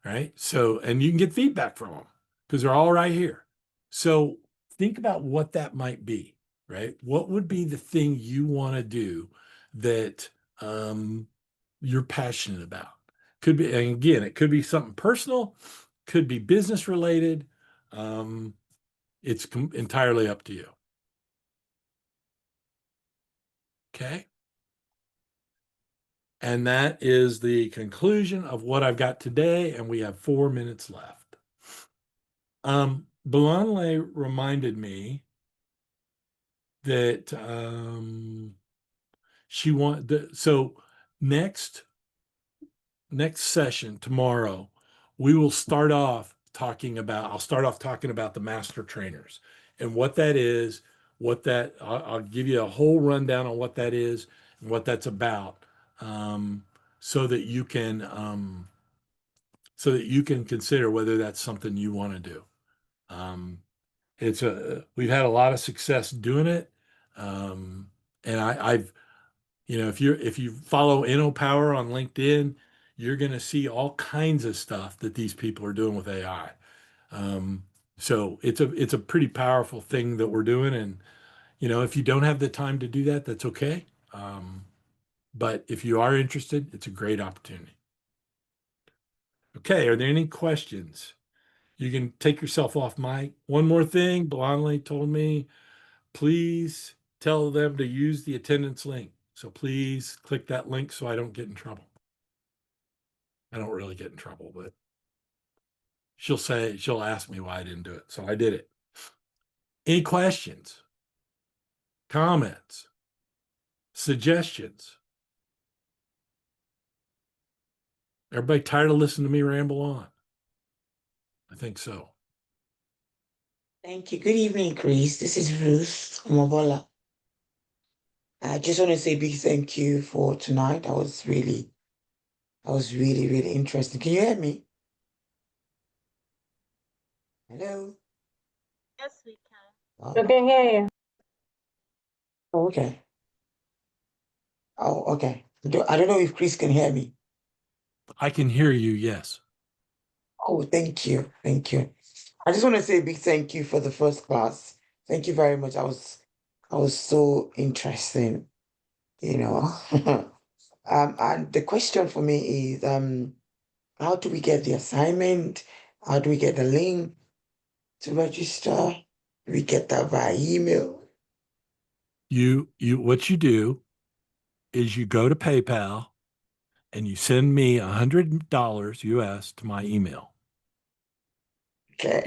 Speaker 1: right? So, and you can get feedback from them because they're all right here. So think about what that might be, right? What would be the thing you want to do that you're passionate about? Could be, and again, it could be something personal, could be business related. It's entirely up to you. Okay. And that is the conclusion of what I've got today, and we have 4 minutes left. Belanle reminded me that she wanted, so next session tomorrow, I'll start off talking about the master trainers and what that is, I'll give you a whole rundown on what that is and what that's about, so that you can consider whether that's something you want to do. We've had a lot of success doing it. And I've, if you follow InnoPower on LinkedIn, you're going to see all kinds of stuff that these people are doing with AI. So it's a pretty powerful thing that we're doing. And, if you don't have the time to do that, that's okay. But if you are interested, it's a great opportunity. Okay. Are there any questions? You can take yourself off mic. One more thing, Blonde told me, please tell them to use the attendance link. So please click that link so I don't get in trouble. I don't really get in trouble, but she'll ask me why I didn't do it. So I did it. Any questions, comments, suggestions? Everybody tired of listening to me ramble on? I think so.
Speaker 3: Thank you. Good evening, Chris. This is Ruth Omobola. I just want to say a big thank you for tonight. That was really, really interesting. Can you hear me? Hello?
Speaker 4: Yes, we can.
Speaker 3: Oh,
Speaker 2: I can hear you.
Speaker 3: okay. Oh, okay. I don't know if Chris can hear me.
Speaker 1: I can hear you, yes.
Speaker 3: Oh, thank you. Thank you. I just want to say a big thank you for the first class. Thank you very much. I was so interesting, you know. And the question for me is, how do we get the assignment? How do we get the link to register? Do we get that via email?
Speaker 1: What you do is you go to PayPal and you send me $100 US to my email.
Speaker 3: Okay.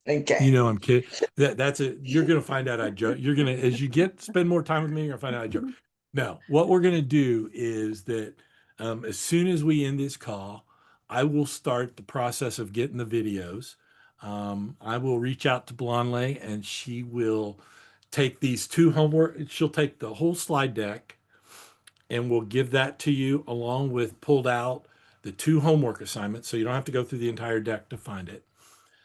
Speaker 3: Okay.
Speaker 1: You know, I'm kidding. That's it. You're gonna find out I joke. You're gonna, as you spend more time with me, you're gonna find out I joke. No, what we're gonna do is that as soon as we end this call, I will start the process of getting the videos. I will reach out to Blonde and she will take these two homework. She'll take the whole slide deck and we'll give that to you along with pulled out the two homework assignments. So you don't have to go through the entire deck to find it.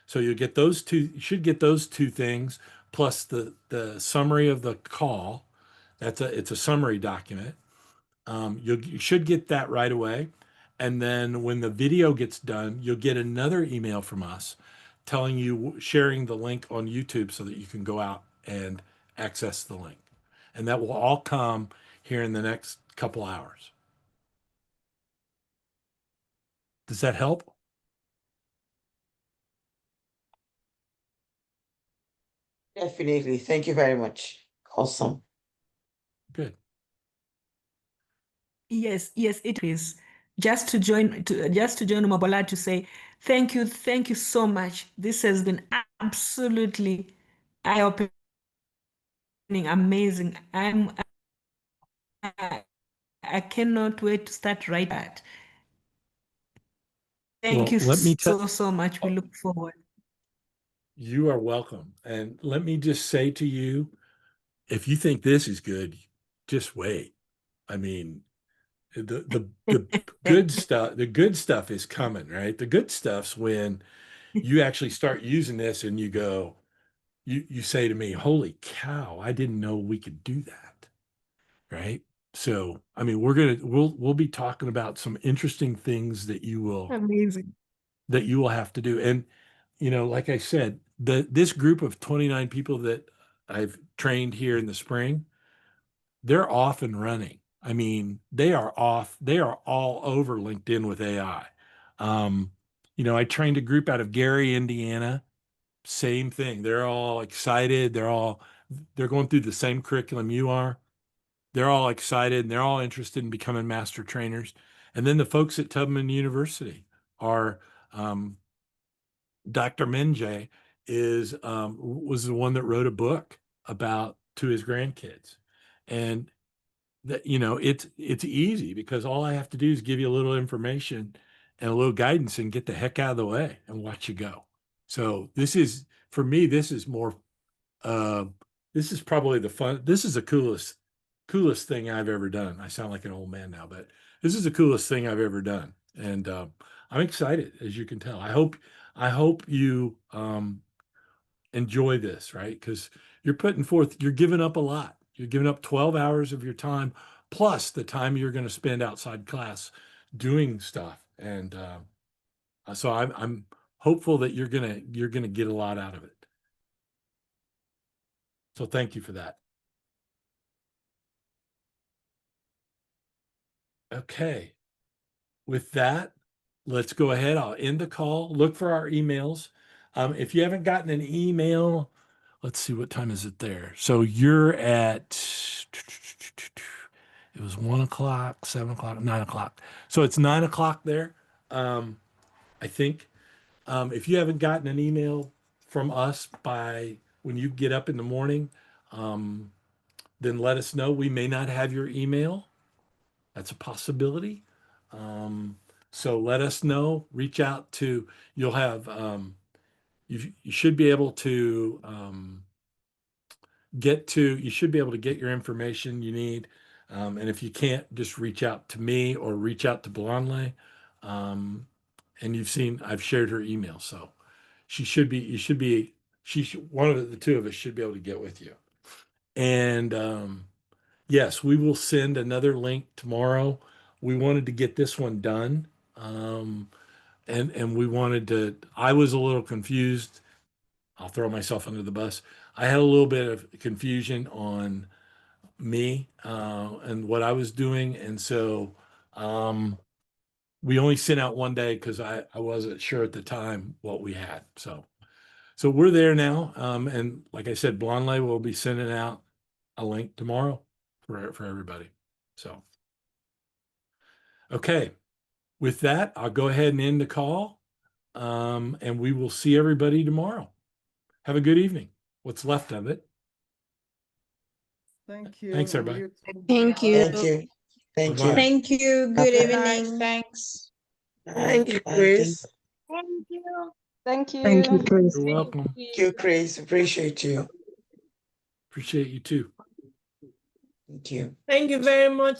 Speaker 1: So you get those two, you should get those two things plus the summary of the call. It's a summary document. You should get that right away. And then when the video gets done, you'll get another email from us telling you, sharing the link on YouTube so that you can go out and access the link. And that will all come here in the next couple hours. Does that help?
Speaker 3: Definitely. Thank you very much. Awesome.
Speaker 1: Good.
Speaker 5: Yes, it is. Just to join Mabola to say thank you so much. This has been absolutely eye-opening, amazing. I cannot wait to start writing that. Thank you
Speaker 1: Let me
Speaker 5: so much. We look forward.
Speaker 1: You are welcome. And let me just say to you, if you think this is good, just wait. I mean, the good stuff is coming, right? The good stuff's when you actually start using this and you go, you say to me, holy cow, I didn't know we could do that. Right. So, I mean, we'll be talking about some interesting things that you will have to do. And, you know, like I said, this group of 29 people that I've trained here in the spring, they're off and running. I mean, they are all over LinkedIn with AI. You know, I trained a group out of Gary, Indiana. Same thing. They're all excited. They're going through the same curriculum you are. They're all excited and they're all interested in becoming master trainers. And then the folks at Tubman University are, Dr. Menjay was the one that wrote a book about to his grandkids. And that, you know, it's easy because all I have to do is give you a little information and a little guidance and get the heck out of the way and watch you go. So for me, this is more, this is probably this is the coolest thing I've ever done. I sound like an old man now, but this is the coolest thing I've ever done. And I'm excited, as you can tell. I hope you enjoy this, right? Because you're giving up a lot. You're giving up 12 hours of your time, plus the time you're going to spend outside class doing stuff. And so I'm hopeful that you're gonna get a lot out of it. So thank you for that. Okay. With that, let's go ahead. I'll end the call. Look for our emails. If you haven't gotten an email, let's see, what time is it there? So you're at, it was 1 o'clock, 7 o'clock, 9 o'clock. So it's 9 o'clock there. I think if you haven't gotten an email from us by when you get up in the morning, then let us know. We may not have your email. That's a possibility. So let us know. Reach out to. You'll have. You should be able to get to. You should be able to get your information you need. And if you can't, just reach out to me or reach out to Blonde. And I've shared her email, so she should be. You should be. One of the two of us should be able to get with you. And yes, we will send another link tomorrow. We wanted to get this one done. And we wanted to, I was a little confused. I'll throw myself under the bus. I had a little bit of confusion on me and what I was doing. And so we only sent out one day because I wasn't sure at the time what we had. So we're there now. And like I said, Blonde will be sending out a link tomorrow for everybody. So Okay. With that, I'll go ahead and end the call. And we will see everybody tomorrow. Have a good evening. What's left of it.
Speaker 6: Thank you.
Speaker 1: Thanks, everybody.
Speaker 7: Thank you.
Speaker 3: Thank you. Thank
Speaker 1: Bye-bye.
Speaker 3: you.
Speaker 7: Thank you. Good
Speaker 3: Bye-bye.
Speaker 7: evening. Thanks.
Speaker 2: Thank you,
Speaker 3: Bye.
Speaker 2: Chris.
Speaker 4: Thank you.
Speaker 2: Thank you, Chris.
Speaker 1: You're welcome.
Speaker 3: Thank you, Chris. Appreciate you.
Speaker 1: Appreciate you too.
Speaker 3: Thank you.
Speaker 7: Thank you very much.